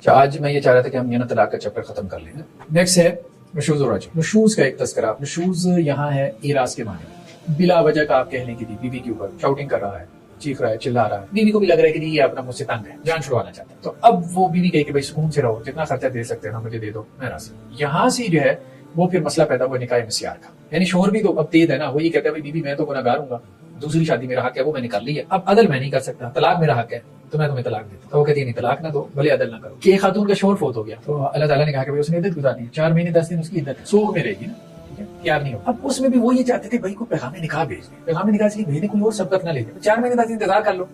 آج میں یہ چاہ رہا تھا کہ ہم یہ نا طلاق کا چیپٹر ختم کر لیں. نیکسٹ ہے نشوز و رجم. نشوز کا ایک تذکرہ. نشوز یہاں ہے ایراز کے معنی میں. بلا وجہ کا آپ کہنے کی بیوی کے اوپر شاؤٹنگ کر رہا ہے، چیخ رہا ہے، چلا رہا ہے. بیوی کو بھی لگ رہا ہے کہ یہ اپنا مجھ سے تنگ ہے، جان چھڑوانا چاہتا ہے. تو اب وہ بیوی کہے کہ بھائی سکون سے رہو، جتنا خرچہ دے سکتے ہیں نا مجھے دے دو، میں راضی. یہاں سے جو ہے وہ پھر مسئلہ پیدا ہوا نکاح مسیار کا. یعنی شوہر بھی تو اب تیز ہے نا، وہ یہ کہتا ہے بھائی بیوی میں تو گناہگار ہوں گا، دوسری شادی میرا حق ہے، وہ میں نے کر لی ہے، اب عدل میں نہیں کر سکتا، طلاق میرا حق ہے تو میں تمہیں طلاق دیتا. تو وہ کہتی ہے نہیں طلاق نہ دو، بھلے عدل نہ کرو. کہ ایک خاتون کا شوہر فوت ہو گیا تو اللہ تعالیٰ نے کہا کہ اس نے عدت گزارنی ہے، 4 مہینے 10 دن اس کی عدت سوگ میں رہے گی نا، ٹھیک ہے، تیار نہیں ہو. اب اس میں بھی وہ یہ چاہتے تھے بھائی کو پیغام نکاح بھیج دیں، پیغام نکاح سے بھیجنے کوئی اور سبقت نہ لے دیں، 4 مہینے 10 دن انتظار کر لو.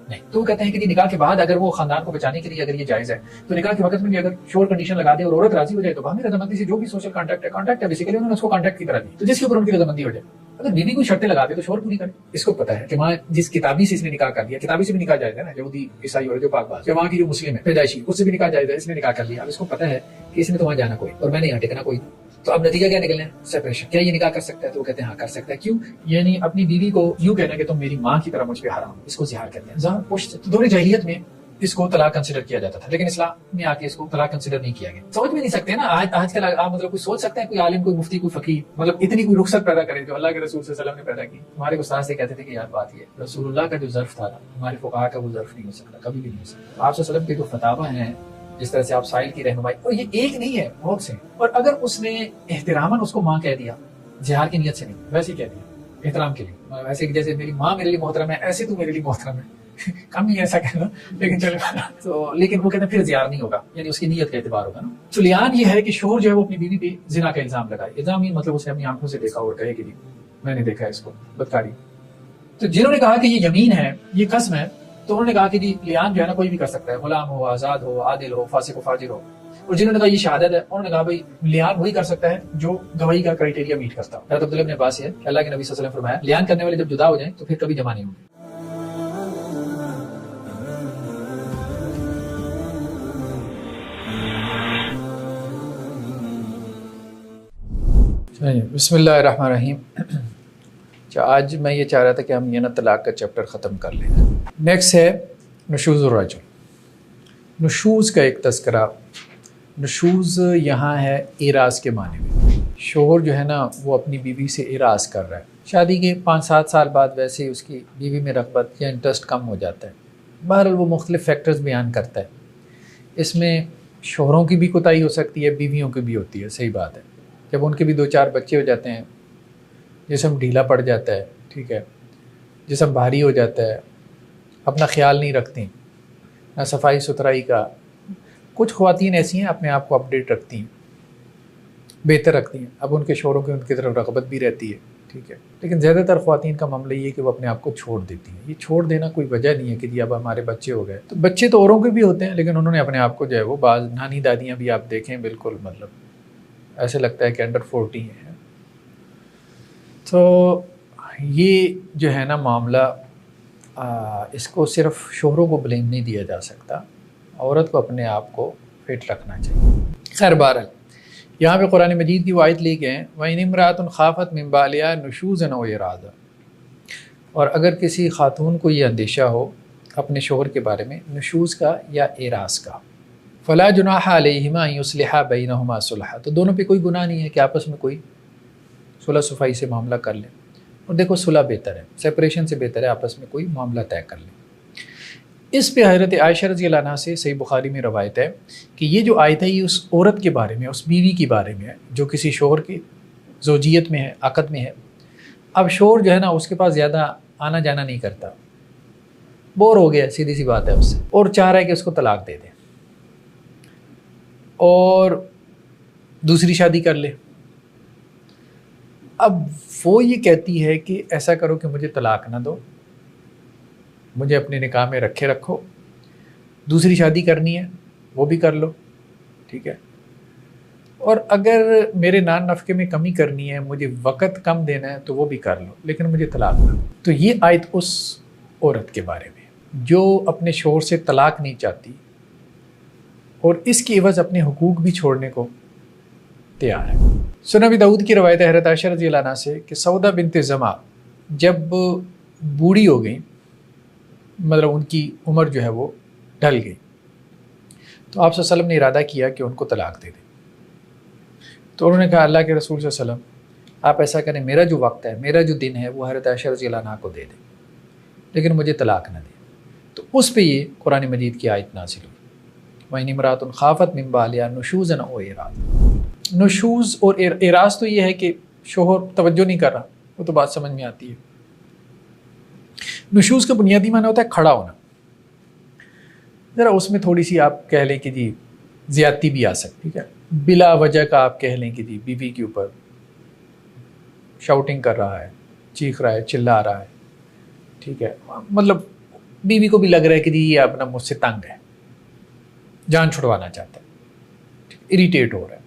نہیں، تو کہتے ہیں کہ نکاح کے بعد اگر وہ خاندان کو بچانے کے لیے اگر یہ جائز ہے تو نکاح کے وقت میں بھی اگر شور کنڈیشن لگا دے اور عورت راضی ہو جائے تو باہر رضامندی سے جو بھی سوشل کانٹیکٹ ہے بیسیکلی انہوں نے اس کو کانٹیکٹ کی طرح دی، تو جس کے اوپر ان کی رضامندی ہو جائے. اگر بیوی کوئی شرطیں لگا دے تو شوہر پوری کرے. اس کو پتا ہے کہ وہاں جس کتابی سے اس نے نکاح کر لیا، کتابی سے بھی نکاح جائز ہے نا، یہودی عیسائی اور جو پاک باز، وہاں کی جو مسلم ہے پیدائشی، اس سے بھی نکاح جائز ہے، اس نے نکاح کر لیا. اب اس کو پتا ہے کہ اس نے تو وہاں جانا کوئی اور میں نے یہاں ٹکنا کوئی. تو اب نتیجہ کیا نکلنا ہے؟ سیپریشن. کیا یہ نکاح کر سکتا ہے؟ تو وہ کہتے ہیں ہاں کر سکتا ہے. کیوں؟ یعنی اپنی بیوی کو یوں کہنا کہ تم میری ماں کی طرح مجھ پہ حرام، اس کو زہار کہتے ہیں. زہار پشت. دور جاہلیت میں اس کو طلاق کنسیڈر کیا جاتا تھا، لیکن اسلام میں آ کے اس کو طلاق کنسیڈر نہیں کیا گیا. سمجھ بھی نہیں سکتے نا آج کل آپ مطلب کوئی سوچ سکتے ہیں کوئی عالم، کوئی مفتی، کوئی فقیر مطلب اتنی کوئی رخصت پیدا کرے جو اللہ کے رسول صلی اللہ علیہ وسلم نے پیدا کی. ہمارے استاد سے کہتے تھے کہ یار بات یہ رسول اللہ کا جو ظرف تھا ہمارے فقہا کا وہ ظرف نہیں ہو سکتا، کبھی بھی نہیں ہو سکتا. آپ صلی اللہ علیہ وسلم کے جو فتاوی ہیں، جس طرح سے آپ سائل کی رہنمائی، اور یہ ایک نہیں ہے بہت سے. اور اگر اس نے احتراماً اس کو ماں کہہ دیا، زہار کی نیت سے نہیں، ویسے ہی کہہ دیا احترام کے لیے، ویسے کہ جیسے میری ماں میرے لیے محترم ہے ایسے تو میرے لیے محترم ہے، کم ہی ایسا کہنا لیکن چلے تو. لیکن وہ کہتے ہیں پھر زیار نہیں ہوگا، یعنی اس کی نیت کا اعتبار ہوگا نا. سلیان یہ ہے کہ شوہر جو ہے وہ اپنی بیوی پہ زنا کا الزام لگائے. الزام یہ مطلب اسے اپنی آنکھوں سے دیکھا اور کہے کہ میں نے دیکھا اس کو بدکاری. تو جنہوں نے کہا کہ یہ یمین ہے، یہ قسم ہے، تو انہوں نے کہا کہ جی لیان جو ہے نا کوئی بھی کر سکتا ہے، غلام ہو، آزاد ہو، عادل ہو، فاسق و فاجر ہو. اور جنہوں نے کہا یہ شہادت ہے، انہوں نے کہا بھائی لیان وہی کر سکتا ہے جو گواہی کا کرائٹیریا میٹ کرتا ہو. حضرت عبداللہ بن عباس ہے کہ اللہ کے نبی صلی اللہ علیہ وسلم فرمایا لیان کرنے والے جب جدا ہو جائیں تو پھر کبھی جمع نہیں ہوں گے. بسم اللہ الرحمن الرحیم. آج میں یہ چاہ رہا تھا کہ ہم یہ نا طلاق کا چیپٹر ختم کر لیں. نیکسٹ ہے نشوز و رجم. نشوز کا ایک تذکرہ. نشوز یہاں ہے ایراز کے معنی میں. شوہر جو ہے نا وہ اپنی بیوی سے ایراز کر رہا ہے. شادی کے 5-7 سال بعد ویسے ہی اس کی بیوی میں رغبت یا انٹرسٹ کم ہو جاتا ہے. بہرحال وہ مختلف فیکٹرز بیان کرتا ہے. اس میں شوہروں کی بھی کوتاہی ہو سکتی ہے، بیویوں کی بھی ہوتی ہے، صحیح بات ہے. جب ان کے بھی 2-4 بچے ہو جاتے ہیں، جسم ڈھیلا پڑ جاتا ہے، ٹھیک ہے، جسم بھاری ہو جاتا ہے، اپنا خیال نہیں رکھتی، نہ صفائی ستھرائی کا. کچھ خواتین ایسی ہیں اپنے آپ کو اپڈیٹ رکھتی ہیں، بہتر رکھتی ہیں، اب ان کے شوہروں کی ان کی طرف رغبت بھی رہتی ہے، ٹھیک ہے. لیکن زیادہ تر خواتین کا معاملہ یہ ہے کہ وہ اپنے آپ کو چھوڑ دیتی ہیں. یہ چھوڑ دینا کوئی وجہ نہیں ہے کہ جی اب ہمارے بچے ہو گئے. تو بچے تو اوروں کے بھی ہوتے ہیں، لیکن انہوں نے اپنے آپ کو جو ہے وہ بعض نانی دادیاں بھی آپ دیکھیں بالکل مطلب ایسے لگتا ہے کہ انڈر 40 ہیں. تو یہ جو ہے نا معاملہ اس کو صرف شوہروں کو بلیم نہیں دیا جا سکتا، عورت کو اپنے آپ کو فٹ رکھنا چاہیے. خیر بہرحال یہاں پہ قرآن مجید کی وہ آیت لی گئے ہیں وَإِنِ امْرَأَةٌ خَافَتْ مِنْ بَعْلِهَا نُشُوزًا أَوْ إِعْرَاضًا. اور اگر کسی خاتون کو یہ اندیشہ ہو اپنے شوہر کے بارے میں نشوز کا یا اعراض کا، فلا جناح علیہما ان یصلحا بینہما صلحا. تو دونوں پہ کوئی گناہ نہیں ہے کہ آپس میں کوئی صلح صفائی سے معاملہ کر لیں. اور دیکھو صلح بہتر ہے، سیپریشن سے بہتر ہے آپس میں کوئی معاملہ طے کر لیں. اس پہ حضرت عائشہ رضی اللہ عنہا سے صحیح بخاری میں روایت ہے کہ یہ جو آیت ہے یہ اس عورت کے بارے میں، اس بیوی کے بارے میں ہے جو کسی شوہر کی زوجیت میں ہے، عقد میں ہے. اب شوہر جو ہے نا اس کے پاس زیادہ آنا جانا نہیں کرتا، بور ہو گیا، سیدھی سی بات ہے اس سے، اور چاہ رہا ہے کہ اس کو طلاق دے دے اور دوسری شادی کر لے. اب وہ یہ کہتی ہے کہ ایسا کرو کہ مجھے طلاق نہ دو، مجھے اپنے نکاح میں رکھے رکھو، دوسری شادی کرنی ہے وہ بھی کر لو، ٹھیک ہے، اور اگر میرے نان نفقے میں کمی کرنی ہے، مجھے وقت کم دینا ہے تو وہ بھی کر لو، لیکن مجھے طلاق نہ دو. تو یہ آیت اس عورت کے بارے میں جو اپنے شوہر سے طلاق نہیں چاہتی اور اس کی عوض اپنے حقوق بھی چھوڑنے کو تیار ہے. سنن ابی داؤد کی روایت ہے حضرت عائشہ رضی اللہ عنہا سے کہ سودا بنت زمع جب بوڑھی ہو گئی، مطلب ان کی عمر جو ہے وہ ڈھل گئی، تو آپ صلی اللہ علیہ وسلم نے ارادہ کیا کہ ان کو طلاق دے دیں. تو انہوں نے کہا اللہ کے رسول صلی اللہ علیہ وسلم آپ ایسا کریں، میرا جو وقت ہے، میرا جو دن ہے، وہ حضرت عائشہ رضی اللہ عنہا کو دے دیں، لیکن مجھے طلاق نہ دیں. تو اس پہ یہ قرآن مجید کی آیت نازل ہوئی، وَإِنِ امْرَأَةٌ خَافَتْ مِنْ بَعْلِهَا نُشُوزًا أَوْ إِعْرَاضًا. نشوز اور اعراض تو یہ ہے کہ شوہر توجہ نہیں کر رہا، وہ تو بات سمجھ میں آتی ہے. نشوز کا بنیادی معنی ہوتا ہے کھڑا ہونا. ذرا اس میں تھوڑی سی آپ کہہ لیں کہ جی زیادتی بھی آ سکتی ہے. بلا وجہ کا آپ کہہ لیں کہ جی بیوی کے اوپر شاؤٹنگ کر رہا ہے، چیخ رہا ہے، چلا رہا ہے، ٹھیک ہے، مطلب بیوی کو بھی لگ رہا ہے کہ جی یہ اپنا مجھ سے تنگ ہے، جان چھڑوانا چاہتا ہے، اریٹیٹ ہو رہا ہے.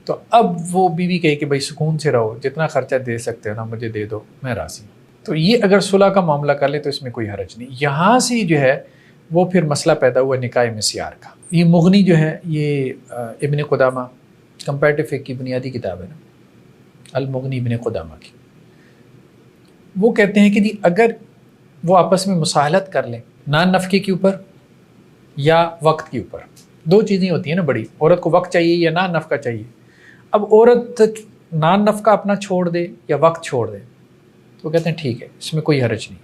تو اب وہ بیوی کہے کہ بھائی سکون سے رہو، جتنا خرچہ دے سکتے ہو نا مجھے دے دو، میں راضی ہوں. تو یہ اگر صلح کا معاملہ کر لے تو اس میں کوئی حرج نہیں. یہاں سے جو ہے وہ پھر مسئلہ پیدا ہوا نکاح مسیار کا. یہ مغنی جو ہے یہ ابن قدامہ کمپیریٹو فقہ کی بنیادی کتاب ہے نا، المغنی ابن قدامہ کی. وہ کہتے ہیں کہ جی اگر وہ آپس میں مصالحت کر لیں نان نفقے کے اوپر یا وقت کے اوپر، دو چیزیں ہوتی ہیں نا بڑی، عورت کو وقت چاہیے یا نان نفقہ چاہیے. اب عورت نان نفقہ اپنا چھوڑ دے یا وقت چھوڑ دے تو کہتے ہیں ٹھیک ہے، اس میں کوئی حرج نہیں.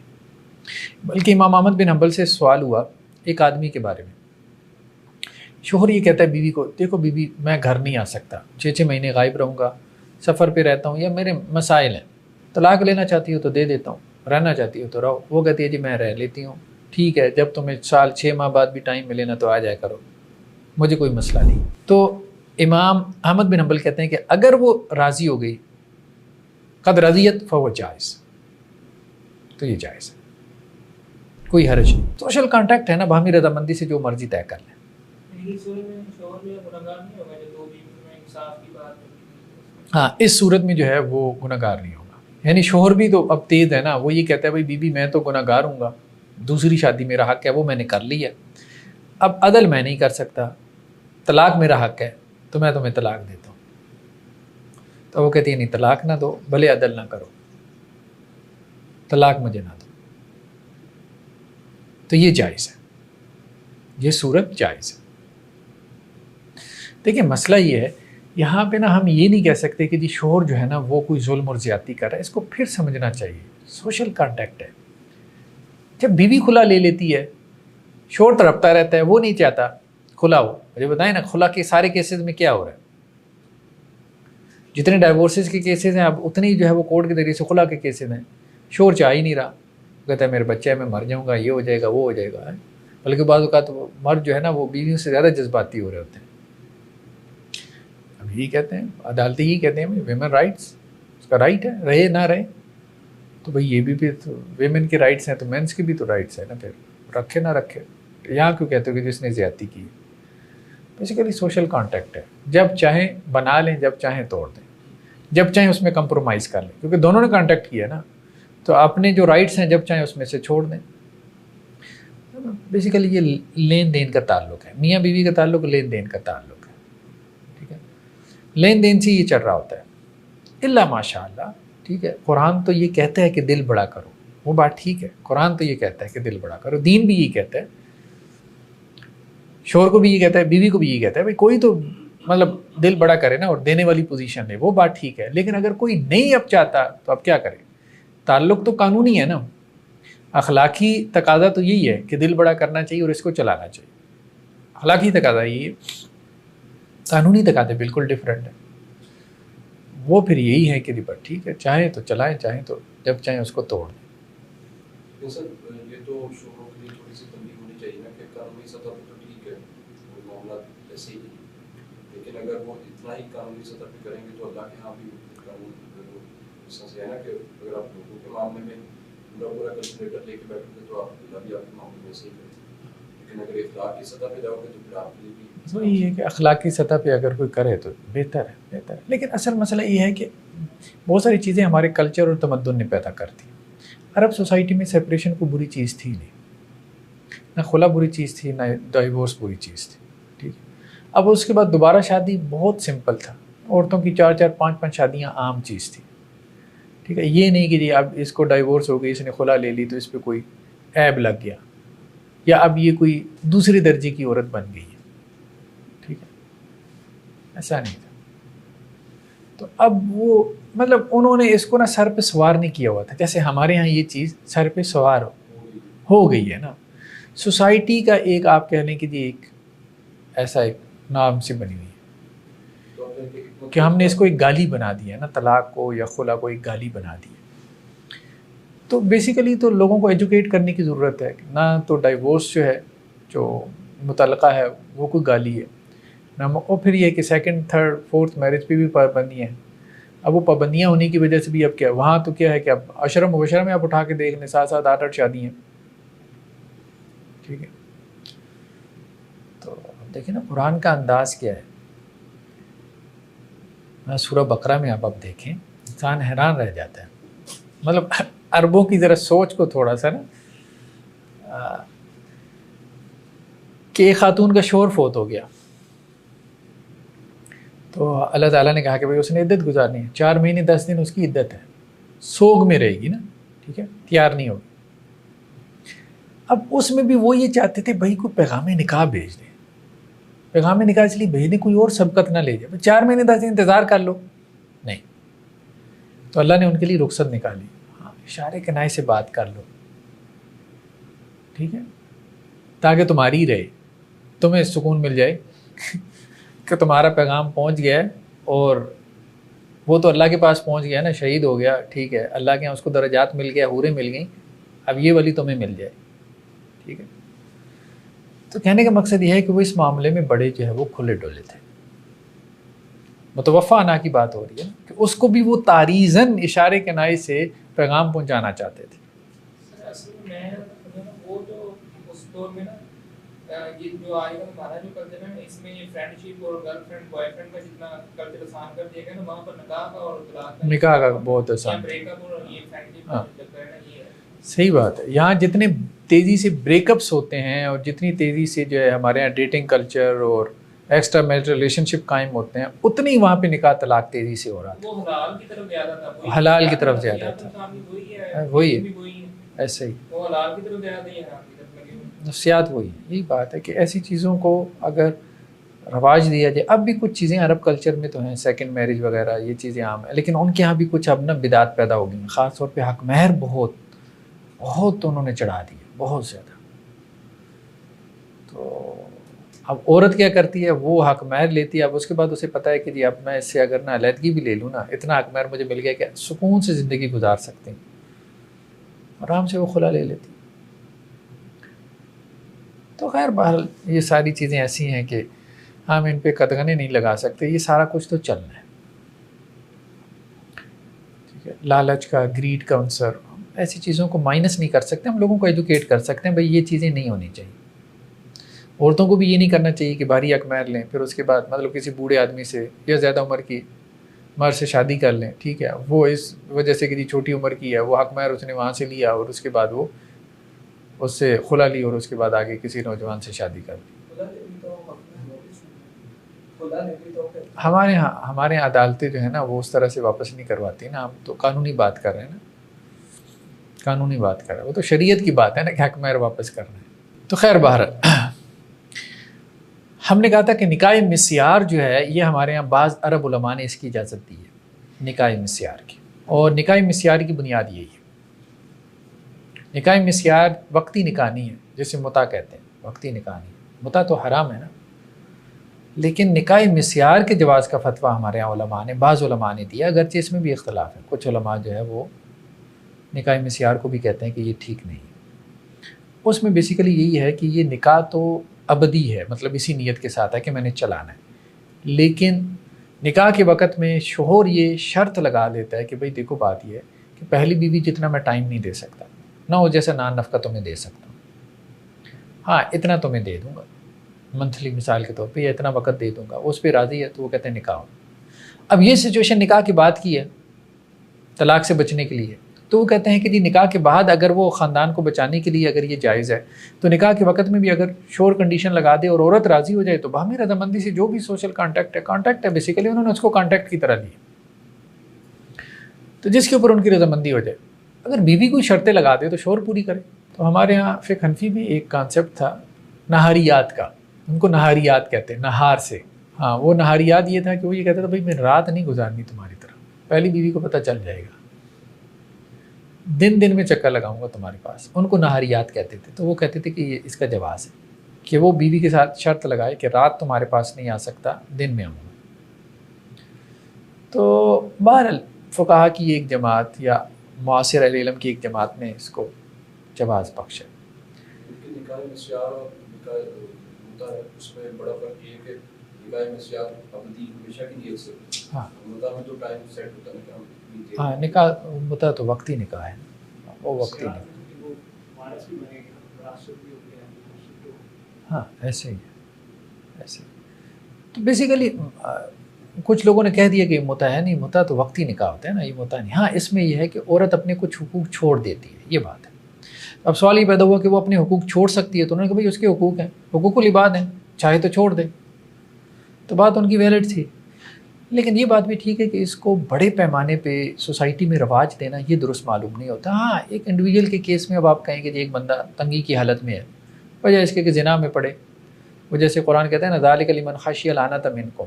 بلکہ امام احمد بن حنبل سے سوال ہوا ایک آدمی کے بارے میں. شوہر یہ کہتا ہے بیوی کو، دیکھو بیوی میں گھر نہیں آ سکتا، 6 مہینے غائب رہوں گا، سفر پہ رہتا ہوں یا میرے مسائل ہیں، طلاق لینا چاہتی ہو تو دے دیتا ہوں، رہنا چاہتی ہو تو رہو. وہ کہتی ہے جی میں رہ لیتی ہوں، ٹھیک ہے، جب تمہیں سال 6 ماہ بعد بھی ٹائم ملے نا تو آ جایا کرو، مجھے کوئی مسئلہ نہیں. تو امام احمد بن حنبل کہتے ہیں کہ اگر وہ راضی ہو گئی، قد رضیت فهو جائز، تو یہ جائز ہے، کوئی حرج نہیں. سوشل کانٹیکٹ ہے نا، باہمی رضامندی سے جو مرضی طے کر لیں. ہاں اس صورت میں جو ہے وہ گناہگار نہیں ہوگا. یعنی شوہر بھی تو اب تیز ہے نا، وہ یہ کہتا ہے بھائی بیوی میں تو گناہگار ہوں گا، دوسری شادی میرا حق ہے، وہ میں نے کر لی ہے، اب عدل میں نہیں کر سکتا، طلاق میرا حق ہے تو میں تمہیں طلاق دیتا ہوں. تو وہ کہتی ہے نہیں طلاق نہ دو، بھلے عدل نہ کرو، طلاق مجھے نہ دو. تو یہ جائز ہے، یہ صورت جائز ہے. دیکھیں مسئلہ یہ ہے یہاں پہ نا، ہم یہ نہیں کہہ سکتے کہ جی شوہر جو ہے نا وہ کوئی ظلم اور زیادتی کر رہا ہے. اس کو پھر سمجھنا چاہیے، سوشل کانٹیکٹ ہے. جب بیوی کھلا لے لیتی ہے، شوہر تڑپتا رہتا ہے، وہ نہیں چاہتا کھلا ہو. مجھے بتائیں نا کھلا کے سارے کیسز میں کیا ہو رہا ہے؟ جتنے ڈائیورسز کے کیسز ہیں اب اتنی جو ہے وہ کورٹ کے ذریعے سے کھلا کے کیسز ہیں. شوہر چاہ ہی نہیں رہا، کہتا ہے میرے بچہ ہے، میں مر جاؤں گا، یہ ہو جائے گا، وہ ہو جائے گا. بلکہ بعض اوقات مرد جو ہے نا وہ بیویوں سے زیادہ جذباتی ہو رہے ہوتے ہیں. اب یہی کہتے ہیں عدالتی، ہی کہتے ہیں ویمن رائٹس، اس کا رائٹ ہے رہے نہ رہے. تو بھئی یہ بھی تو ویمن کے رائٹس ہیں تو مینس کی بھی تو رائٹس ہیں نا، پھر رکھے نہ رکھے. یہاں کیوں کہتے ہو کہ جس نے زیادتی کی؟ بیسیکلی سوشل کانٹیکٹ ہے، جب چاہیں بنا لیں، جب چاہیں توڑ دیں، جب چاہیں اس میں کمپرومائز کر لیں، کیونکہ دونوں نے کانٹیکٹ کیا نا. تو اپنے جو رائٹس ہیں جب چاہیں اس میں سے چھوڑ دیں. بیسیکلی یہ لین دین کا تعلق ہے، میاں بیوی کا تعلق لین دین کا تعلق ہے. ٹھیک ہے، لین دین سے یہ چل رہا ہوتا ہے، الا ماشاء اللہ. ٹھیک ہے، قرآن تو یہ کہتا ہے کہ دل بڑا کرو، وہ بات ٹھیک ہے، قرآن تو یہ کہتا ہے کہ دل بڑا کرو، دین بھی یہ کہتا ہے، شوہر کو بھی یہ کہتا ہے، بیوی کو بھی یہ کہتا ہے. بھائی کوئی تو مطلب دل بڑا کرے نا اور دینے والی پوزیشن لے، وہ بات ٹھیک ہے. لیکن اگر کوئی نہیں اب چاہتا تو اب کیا کرے؟ تعلق تو قانونی ہے نا، اخلاقی تقاضا تو یہی ہے کہ دل بڑا کرنا چاہیے اور اس کو چلانا چاہیے. اخلاقی تقاضا یہی ہے، قانونی تقاضے بالکل ڈفرینٹ ہے. وہ پھر یہی ہے کہ بٹ ٹھیک ہے، چاہیں تو چلائیں، چاہیں تو جب چاہیں اس کو توڑ دیں. سر یہ تو شوہروں کے لیے تھوڑی سی تنبیہ ہونی چاہیے نا کہ قانونی سطح پہ تو ٹھیک ہے وہ معاملات ایسے ہی ہیں، لیکن اگر وہ اتنا ہی قانونی سطح پہ کریں گے تو اللہ کے ہاں بھی قانون اس طرح سے ہے نا کہ اگر آپ لوگوں کے معاملے میں پورا کیلکولیٹر لے کے بیٹھو گے تو آپ اللہ بھی آپ کے معاملے میں ایسے ہی کریں. لیکن اگر اخلاق کی سطح پہ جاؤ گے تو پھر آپ کے لیے بھی وہی ہے کہ اخلاقی سطح پہ اگر کوئی کرے تو بہتر ہے، بہتر ہے. لیکن اصل مسئلہ یہ ہے کہ بہت ساری چیزیں ہمارے کلچر اور تمدن نے پیدا کرتی. عرب سوسائٹی میں سیپریشن کو بری چیز تھی نہیں، نہ خلا بری چیز تھی، نہ ڈائیورس بری چیز تھی. ٹھیک ہے، اب اس کے بعد دوبارہ شادی بہت سمپل تھا، عورتوں کی 4 5 شادیاں عام چیز تھی. ٹھیک ہے، یہ نہیں کہ جی اب اس کو ڈائیورس ہو گئی، اس نے خلا لے لی تو اس پہ کوئی عیب لگ گیا. یا اب یہ کوئی دوسری درجے کی عورت بن گئی ہے. ٹھیک ہے, ایسا نہیں تھا. تو اب وہ مطلب انہوں نے اس کو نا سر پہ سوار نہیں کیا ہوا تھا, جیسے ہمارے ہاں یہ چیز سر پہ سوار ہو گئی ہے نا. سوسائٹی کا ایک آپ کہہ لیں کہ جی ایک ایسا ایک نام سے بنی ہوئی ہے کہ ہم نے اس کو ایک گالی بنا دیا ہے نا, طلاق کو یا خلا کو ایک گالی بنا دی ہے. تو بیسیکلی تو لوگوں کو ایجوکیٹ کرنے کی ضرورت ہے, نہ تو ڈائیورس جو ہے جو متعلقہ ہے وہ کوئی گالی ہے نہ, اور پھر یہ کہ سیکنڈ تھرڈ فورتھ میرج پہ بھی پابندیاں ہیں. اب وہ پابندیاں ہونے کی وجہ سے بھی اب کیا وہاں تو کیا ہے کہ اب عشرہ مبشرہ میں آپ اٹھا کے دیکھ لیں 7 8 شادی ہیں. ٹھیک ہے, تو دیکھیں نا قرآن کا انداز کیا ہے. سورہ بقرہ میں آپ دیکھیں انسان حیران رہ جاتا ہے. مطلب عربوں کی ذرا سوچ کو تھوڑا سا نا کہ ایک خاتون کا شوہر فوت ہو گیا تو اللہ تعالیٰ نے کہا کہ بھائی اس نے عدت گزارنی ہے, 4 مہینے 10 دن اس کی عدت ہے, سوگ میں رہے گی نا. ٹھیک ہے, تیار نہیں ہوگی. اب اس میں بھی وہ یہ چاہتے تھے بھائی کوئی پیغام نکاح بھیج دیں. پیغام نکاح اس لیے بھیج دیں کوئی اور سبقت نہ لے جائے, 4 مہینے 10 دن انتظار کر لو. نہیں, تو اللہ نے ان کے لیے رخصت نکالی. ہاں, اشارے کنائے سے بات کر لو. ٹھیک ہے, تاکہ تمہاری رہے, تمہیں سکون مل جائے کہ تمہارا پیغام پہنچ گیا ہے, اور وہ تو اللہ کے پاس پہنچ گیا نا, شہید ہو گیا. ٹھیک ہے, اللہ کے یہاں اس کو درجات مل گیا, حوریں مل گئیں, اب یہ والی تمہیں مل جائے. ٹھیک ہے, تو کہنے کا مقصد یہ ہے کہ وہ اس معاملے میں بڑے جو ہے وہ کھلے ڈولے تھے. متوفا انا کی بات ہو رہی ہے کہ اس کو بھی وہ تاریزن اشارے کنائے سے پیغام پہنچانا چاہتے تھے. وہ جو اس دور میں نا یہ جو آئے گا ہمارا جو کلچر ہے اس میں یہ فرینڈ شپ اور گرل فرینڈ بوائے فرینڈ کا جتنا کلچر آسان کر دیا گیا نا, وہاں پر نکاح کا اور طلاق کا نکاح کا بہت آسان. بریک اپ اور یہ فرینڈ شپ کا چکر ہے نا, یہ ہے. صحیح بات ہے. یہاں جتنے تیزی سے بریک اپس ہوتے ہیں اور جتنی تیزی سے جو ہے ہمارے یہاں ڈیٹنگ کلچر اور ایکسٹرا میرٹل ریلیشن شپ قائم ہوتے ہیں, اتنی وہاں پہ نکاح طلاق تیزی سے ہو رہا تھا. وہ حلال کی طرف زیادہ تھا, حلال کی طرف زیادہ تھا. وہی ہے, ایسے ہی وہ حلال کی طرف زیادہ ہی حرام کی طرف لگے ہوئے. نفسیات وہی ہے. یہی بات ہے کہ ایسی چیزوں کو اگر رواج دیا جائے. اب بھی کچھ چیزیں عرب کلچر میں تو ہیں, سیکنڈ میرج وغیرہ یہ چیزیں عام ہیں, لیکن ان کے یہاں بھی کچھ اب نا بدعات پیدا ہو گئی ہیں. خاص طور پہ حق مہر بہت انہوں نے چڑھا دی, بہت زیادہ. تو اب عورت کیا کرتی ہے, وہ حق مہر لیتی ہے. اب اس کے بعد اسے پتہ ہے کہ جی اب میں اس سے اگر نہ علیحدگی بھی لے لوں نا, اتنا حق مہر مجھے مل گیا کہ سکون سے زندگی گزار سکتے ہیں, آرام سے وہ خلا لے لیتی. تو خیر بہرحال یہ ساری چیزیں ایسی ہیں کہ ہم ان پہ قدغنے نہیں لگا سکتے. یہ سارا کچھ تو چلنا ہے. ٹھیک ہے, لالچ کا, گریڈ کا عنصر, ایسی چیزوں کو مائنس نہیں کر سکتے. ہم لوگوں کو ایجوکیٹ کر سکتے ہیں بھائی یہ چیزیں نہیں ہونی چاہیے. عورتوں کو بھی یہ نہیں کرنا چاہیے کہ بھاری حق مہر لیں, پھر اس کے بعد مطلب کسی بوڑھے آدمی سے یا زیادہ عمر کی مرد سے شادی کر لیں. ٹھیک ہے, وہ اس وجہ سے کہ جی چھوٹی عمر کی ہے, وہ حق مہر اس نے وہاں سے لیا اور اس کے بعد وہ اس سے خلا لی اور اس کے بعد آگے کسی نوجوان سے شادی کر لی. ہمارے یہاں عدالتیں جو ہیں نا وہ اس طرح سے واپس نہیں کرواتی نا. ہم تو قانونی بات کر رہے ہیں نا, قانونی بات کر رہے ہیں. وہ تو شریعت کی بات ہے نا کہ حق مہر واپس کرنا ہے. تو خیر بہرحال ہم نے کہا تھا کہ نکاح مسیار جو ہے یہ ہمارے یہاں بعض عرب علماء نے اس کی اجازت دی ہے, نکاح مسیار کی. اور نکاح مسیار کی بنیاد یہی ہے. نکاح مسیار وقتی نکاح نہیں ہے جسے متع کہتے ہیں, وقتی نکاح نہیں. متع تو حرام ہے نا, لیکن نکاح مسیار کے جواز کا فتویٰ ہمارے یہاں علماء نے, بعض علماء نے دیا, اگرچہ اس میں بھی اختلاف ہے. کچھ علماء جو ہے وہ نکاح مسیار کو بھی کہتے ہیں کہ یہ ٹھیک نہیں. اس میں بیسیکلی یہی ہے کہ یہ نکاح تو ابدی ہے, مطلب اسی نیت کے ساتھ ہے کہ میں نے چلانا ہے, لیکن نکاح کے وقت میں شوہر یہ شرط لگا دیتا ہے کہ بھئی دیکھو بات یہ ہے کہ پہلی بیوی جتنا میں ٹائم نہیں دے سکتا, نہ ہو جیسا نان نفقہ تمہیں دے سکتا ہوں, ہاں اتنا تمہیں دے دوں گا منتھلی مثال کے طور پہ, یا اتنا وقت دے دوں گا. اس پہ راضی ہے تو وہ کہتے ہیں نکاح. اب یہ سچویشن نکاح کی بات کی ہے طلاق سے بچنے کے لیے, تو وہ کہتے ہیں کہ جی نکاح کے بعد اگر وہ خاندان کو بچانے کے لیے اگر یہ جائز ہے تو نکاح کے وقت میں بھی اگر شور کنڈیشن لگا دے اور عورت راضی ہو جائے تو باہمی رضامندی سے جو بھی سوشل کانٹیکٹ ہے بیسیکلی انہوں نے اس کو کانٹیکٹ کی طرح لیا, تو جس کے اوپر ان کی رضامندی ہو جائے. اگر بیوی کوئی شرطیں لگا دے تو شور پوری کرے. تو ہمارے یہاں فقہ حنفی میں ایک کانسیپٹ تھا نہاریات کا، ان کو نہاریات کہتے ہیں، نہار سے. ہاں وہ نہاریات یہ تھا کہ وہ یہ کہتا تھا بھائی میں رات نہیں گزارنی تمہاری طرح، پہلی بیوی کو پتہ چل جائے گا، دن میں چکر لگاؤں گا تمہارے پاس. ان کو نہاریات کہتے تھے. تو وہ کہتے تھے کہ یہ اس کا جواز ہے کہ وہ بیوی کے ساتھ شرط لگائے کہ رات تمہارے پاس نہیں آ سکتا، دن میں آؤں گا. تو بہرحال فقہا کی ایک جماعت یا معاصر اہل علم کی ایک جماعت نے اس کو جواز بخشا. لیکن نکاح مسیار اور نکاح ہوتا ہے اس میں بڑا فرق یہ ہے کہ نکاح مسیار ابدی ہمیشہ کی نیت سے ہوتا ہے. ہاں مطلب میں جو ٹائم سیٹ ہوتا ہے نکاح ہاں نکاح مطلع تو وقتی نکاح ہے، وہ وقتی نکاح. ہاں ایسے ہی ہے، ایسے ہی. تو بیسیکلی کچھ لوگوں نے کہہ دیا کہ متع ہے نہیں، متع تو وقتی نکاح ہوتا ہے نا، یہ متع نہیں. ہاں اس میں یہ ہے کہ عورت اپنے کچھ حقوق چھوڑ دیتی ہے، یہ بات ہے. اب سوال یہ پیدا ہوا کہ وہ اپنے حقوق چھوڑ سکتی ہے، تو انہوں نے کہا بھائی اس کے حقوق ہیں، حقوق العباد ہیں، چاہے تو چھوڑ دے. تو بات ان کی ویلڈ تھی. لیکن یہ بات بھی ٹھیک ہے کہ اس کو بڑے پیمانے پہ سوسائٹی میں رواج دینا یہ درست معلوم نہیں ہوتا. ہاں ایک انڈیویجول کے کیس میں اب آپ کہیں کہ ایک بندہ تنگی کی حالت میں ہے، وجہ اس کے کہ زنا میں پڑے، وہ جیسے قرآن کہتا ہے نا ذالک لمن خشی العنۃ منکم،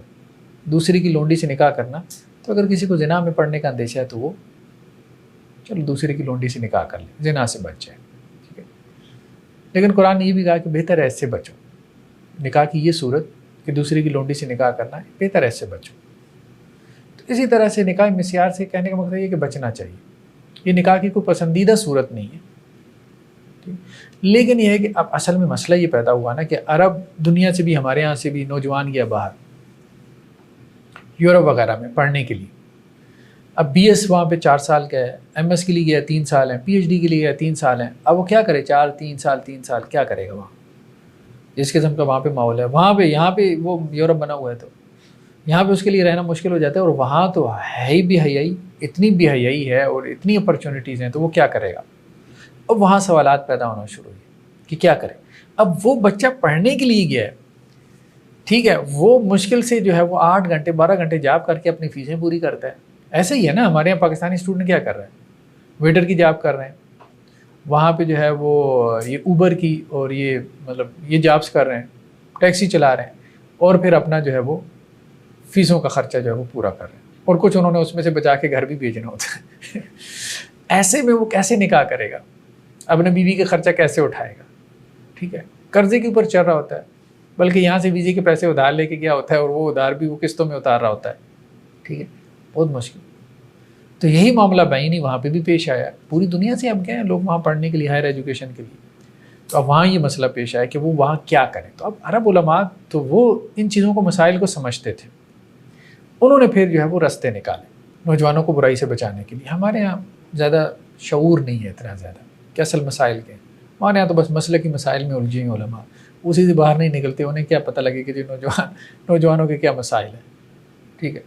دوسری کی لونڈی سے نکاح کرنا. تو اگر کسی کو زنا میں پڑنے کا اندیشہ ہے تو وہ چلو دوسری کی لونڈی سے نکاح کر لے، زنا سے بچ جائے. ٹھیک ہے، لیکن قرآن نے یہ بھی کہا کہ بہتر ہے اس سے بچو. نکاح کی یہ صورت کہ دوسری کی لونڈی سے نکاح کرنا ہے، بہتر ہے اس سے بچو. تو اسی طرح سے نکاح مسیار سے کہنے کا مقصد یہ کہ بچنا چاہیے. یہ نکاح کی کوئی پسندیدہ صورت نہیں ہے. لیکن یہ ہے کہ اب اصل میں مسئلہ یہ پیدا ہوا نا کہ عرب دنیا سے بھی، ہمارے یہاں سے بھی نوجوان گیا باہر یورپ وغیرہ میں پڑھنے کے لیے. اب بی ایس وہاں پہ 4 سال کا ہے، ایم ایس کے لیے گیا 3 سال ہیں، پی ایچ ڈی کے لیے گیا 3 سال ہیں. اب وہ کیا کرے 3 سال کیا کرے گا وہاں؟ جس قسم کا وہاں پہ ماحول ہے، وہاں پہ یہاں پہ وہ یورپ بنا ہوا ہے تو یہاں پہ اس کے لیے رہنا مشکل ہو جاتا ہے. اور وہاں تو ہے ہی بے حیائی، اتنی بے حیائی ہے اور اتنی اپرچونیٹیز ہیں، تو وہ کیا کرے گا؟ اب وہاں سوالات پیدا ہونا شروع ہوئے کہ کیا کرے. اب وہ بچہ پڑھنے کے لیے گیا ہے، ٹھیک ہے، وہ مشکل سے جو ہے وہ 8 گھنٹے 12 گھنٹے جاب کر کے اپنی فیسیں پوری کرتا ہے. ایسے ہی ہے نا ہمارے یہاں پاکستانی اسٹوڈنٹ کیا کر رہے ہیں، ویٹر کی جاب کر رہے ہیں، وہاں پہ جو ہے وہ یہ اوبر کی اور یہ مطلب یہ جابس کر رہے ہیں، ٹیکسی چلا رہے ہیں، اور پھر اپنا جو ہے وہ فیسوں کا خرچہ جو ہے وہ پورا کر رہے ہیں، اور کچھ انہوں نے اس میں سے بچا کے گھر بھی بھیجنا ہوتا ہے. ایسے میں وہ کیسے نکاح کرے گا؟ اپنے بیوی کا خرچہ کیسے اٹھائے گا؟ ٹھیک ہے، قرضے کے اوپر چل رہا ہوتا ہے، بلکہ یہاں سے ویزے کے پیسے ادھار لے کے گیا ہوتا ہے، اور وہ ادھار بھی وہ قسطوں میں اتار رہا ہوتا ہے. ٹھیک ہے، بہت مشکل. تو یہی معاملہ بینی وہاں پہ بھی پیش آیا. پوری دنیا سے اب گئے ہیں لوگ وہاں پڑھنے کے لیے، ہائر ایجوکیشن کے لیے. تو اب وہاں یہ مسئلہ پیش آیا کہ وہ وہاں کیا کریں. تو اب عرب علماء تو وہ ان چیزوں کو، مسائل کو سمجھتے تھے، انہوں نے پھر جو ہے وہ رستے نکالے نوجوانوں کو برائی سے بچانے کے لیے. ہمارے یہاں زیادہ شعور نہیں ہے اتنا زیادہ کہ اصل مسائل کے. ہمارے یہاں تو بس مسلکی مسائل میں الجھے ہیں علماء، اسی سے باہر نہیں نکلتے. انہیں کیا پتہ لگے کہ نوجوانوں کے کیا مسائل ہیں. ٹھیک ہے،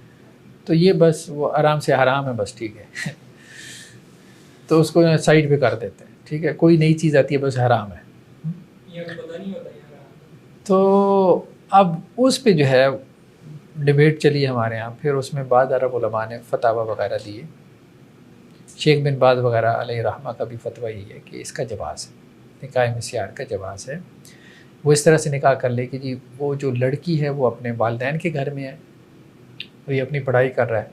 تو یہ بس وہ آرام سے حرام ہے بس. ٹھیک ہے، تو اس کو سائڈ پہ کر دیتے ہیں. ٹھیک ہے، کوئی نئی چیز آتی ہے بس حرام ہے. تو اب اس پہ جو ہے ڈبیٹ چلی ہمارے یہاں. پھر اس میں بعض عرب علماء نے فتاوی وغیرہ دیے. شیخ بن باز وغیرہ علیہ رحمہ کا بھی فتویٰ یہی ہے کہ اس کا جواز ہے، نکاح مسیار کا جواز ہے. وہ اس طرح سے نکاح کر لے کہ جی وہ جو لڑکی ہے وہ اپنے والدین کے گھر میں ہے، اور یہ اپنی پڑھائی کر رہا ہے.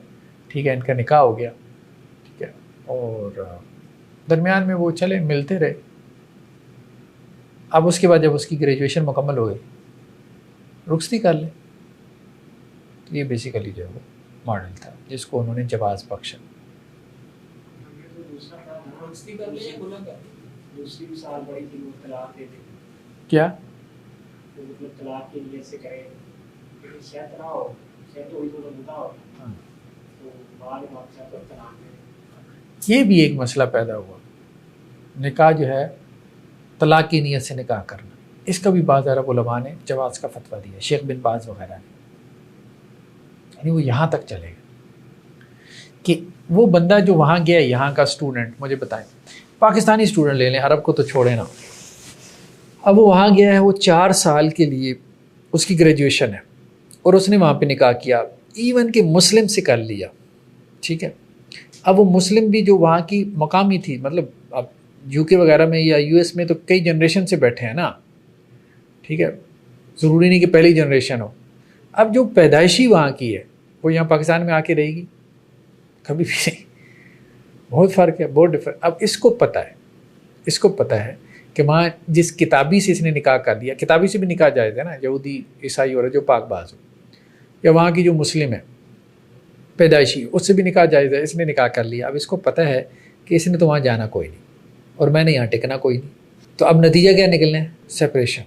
ٹھیک ہے، ان کا نکاح ہو گیا. ٹھیک ہے، اور درمیان میں وہ چلے ملتے رہے. اب اس کے بعد جب اس کی گریجویشن مکمل ہو گئی، رخصتی کر لے. تو یہ بیسیکلی جو ہے وہ ماڈل تھا جس کو انہوں نے جواز بخشا. کیا یہ بھی ایک مسئلہ پیدا ہوا، نکاح جو ہے طلاق کی نیت سے نکاح کرنا. اس کا بھی بعض عرب علماء نے جواز کا فتویٰ دیا، شیخ بن باز وغیرہ نے. یعنی وہ یہاں تک چلے گا کہ وہ بندہ جو وہاں گیا، یہاں کا اسٹوڈنٹ، مجھے بتائیں پاکستانی اسٹوڈنٹ لے لیں، عرب کو تو چھوڑیں نا. اب وہ وہاں گیا ہے، وہ 4 سال کے لیے اس کی گریجویشن ہے، اور اس نے وہاں پہ نکاح کیا، ایون کہ مسلم سے کر لیا. ٹھیک ہے، اب وہ مسلم بھی جو وہاں کی مقامی تھی، مطلب اب UK وغیرہ میں یا US میں تو کئی جنریشن سے بیٹھے ہیں نا, ٹھیک ہے, ضروری نہیں کہ پہلی جنریشن ہو. اب جو پیدائشی وہاں کی ہے وہ یہاں پاکستان میں آ کے رہے گی کبھی بھی نہیں, بہت فرق ہے, بہت ڈفرنٹ. اب اس کو پتہ ہے کہ وہاں جس کتابی سے اس نے نکاح کر دیا, کتابی سے بھی نکاح جائز ہے نا, یہودی عیسائی اور جو پاک باز ہو, یا وہاں کی جو مسلم ہے پیدائشی اس سے بھی نکاح جائز ہے, اس نے نکاح کر لیا. اب اس کو پتہ ہے کہ اس نے تو وہاں جانا کوئی نہیں اور میں نے یہاں ٹکنا کوئی نہیں, تو اب نتیجہ کیا نکلنا ہے؟ سپریشن.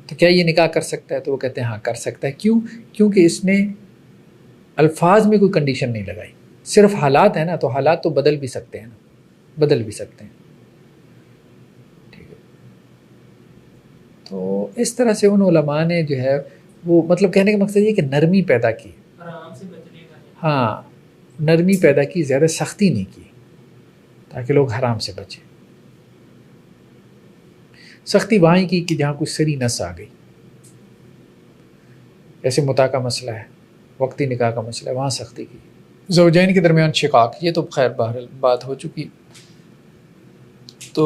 تو کیا یہ نکاح کر سکتا ہے؟ تو وہ کہتے ہیں ہاں کر سکتا ہے. کیوں؟ کیونکہ اس نے الفاظ میں کوئی کنڈیشن نہیں لگائی, صرف حالات ہیں نا, تو حالات تو بدل بھی سکتے ہیں نا, بدل بھی سکتے ہیں. ٹھیک ہے, تو اس طرح سے ان علماء نے جو ہے وہ مطلب کہنے کا مقصد یہ کہ نرمی پیدا کی, آرام سے بچنے کا. ہاں نرمی پیدا کی, زیادہ سختی نہیں کی تاکہ لوگ حرام سے بچیں. سختی وہاں ہی کی کہ جہاں کوئی سری نس آ گئی, ایسے متع کا مسئلہ ہے, وقتی نکاح کا مسئلہ ہے, وہاں سختی کی. زوجین کے درمیان شقاق, یہ تو خیر بہرحال بات ہو چکی. تو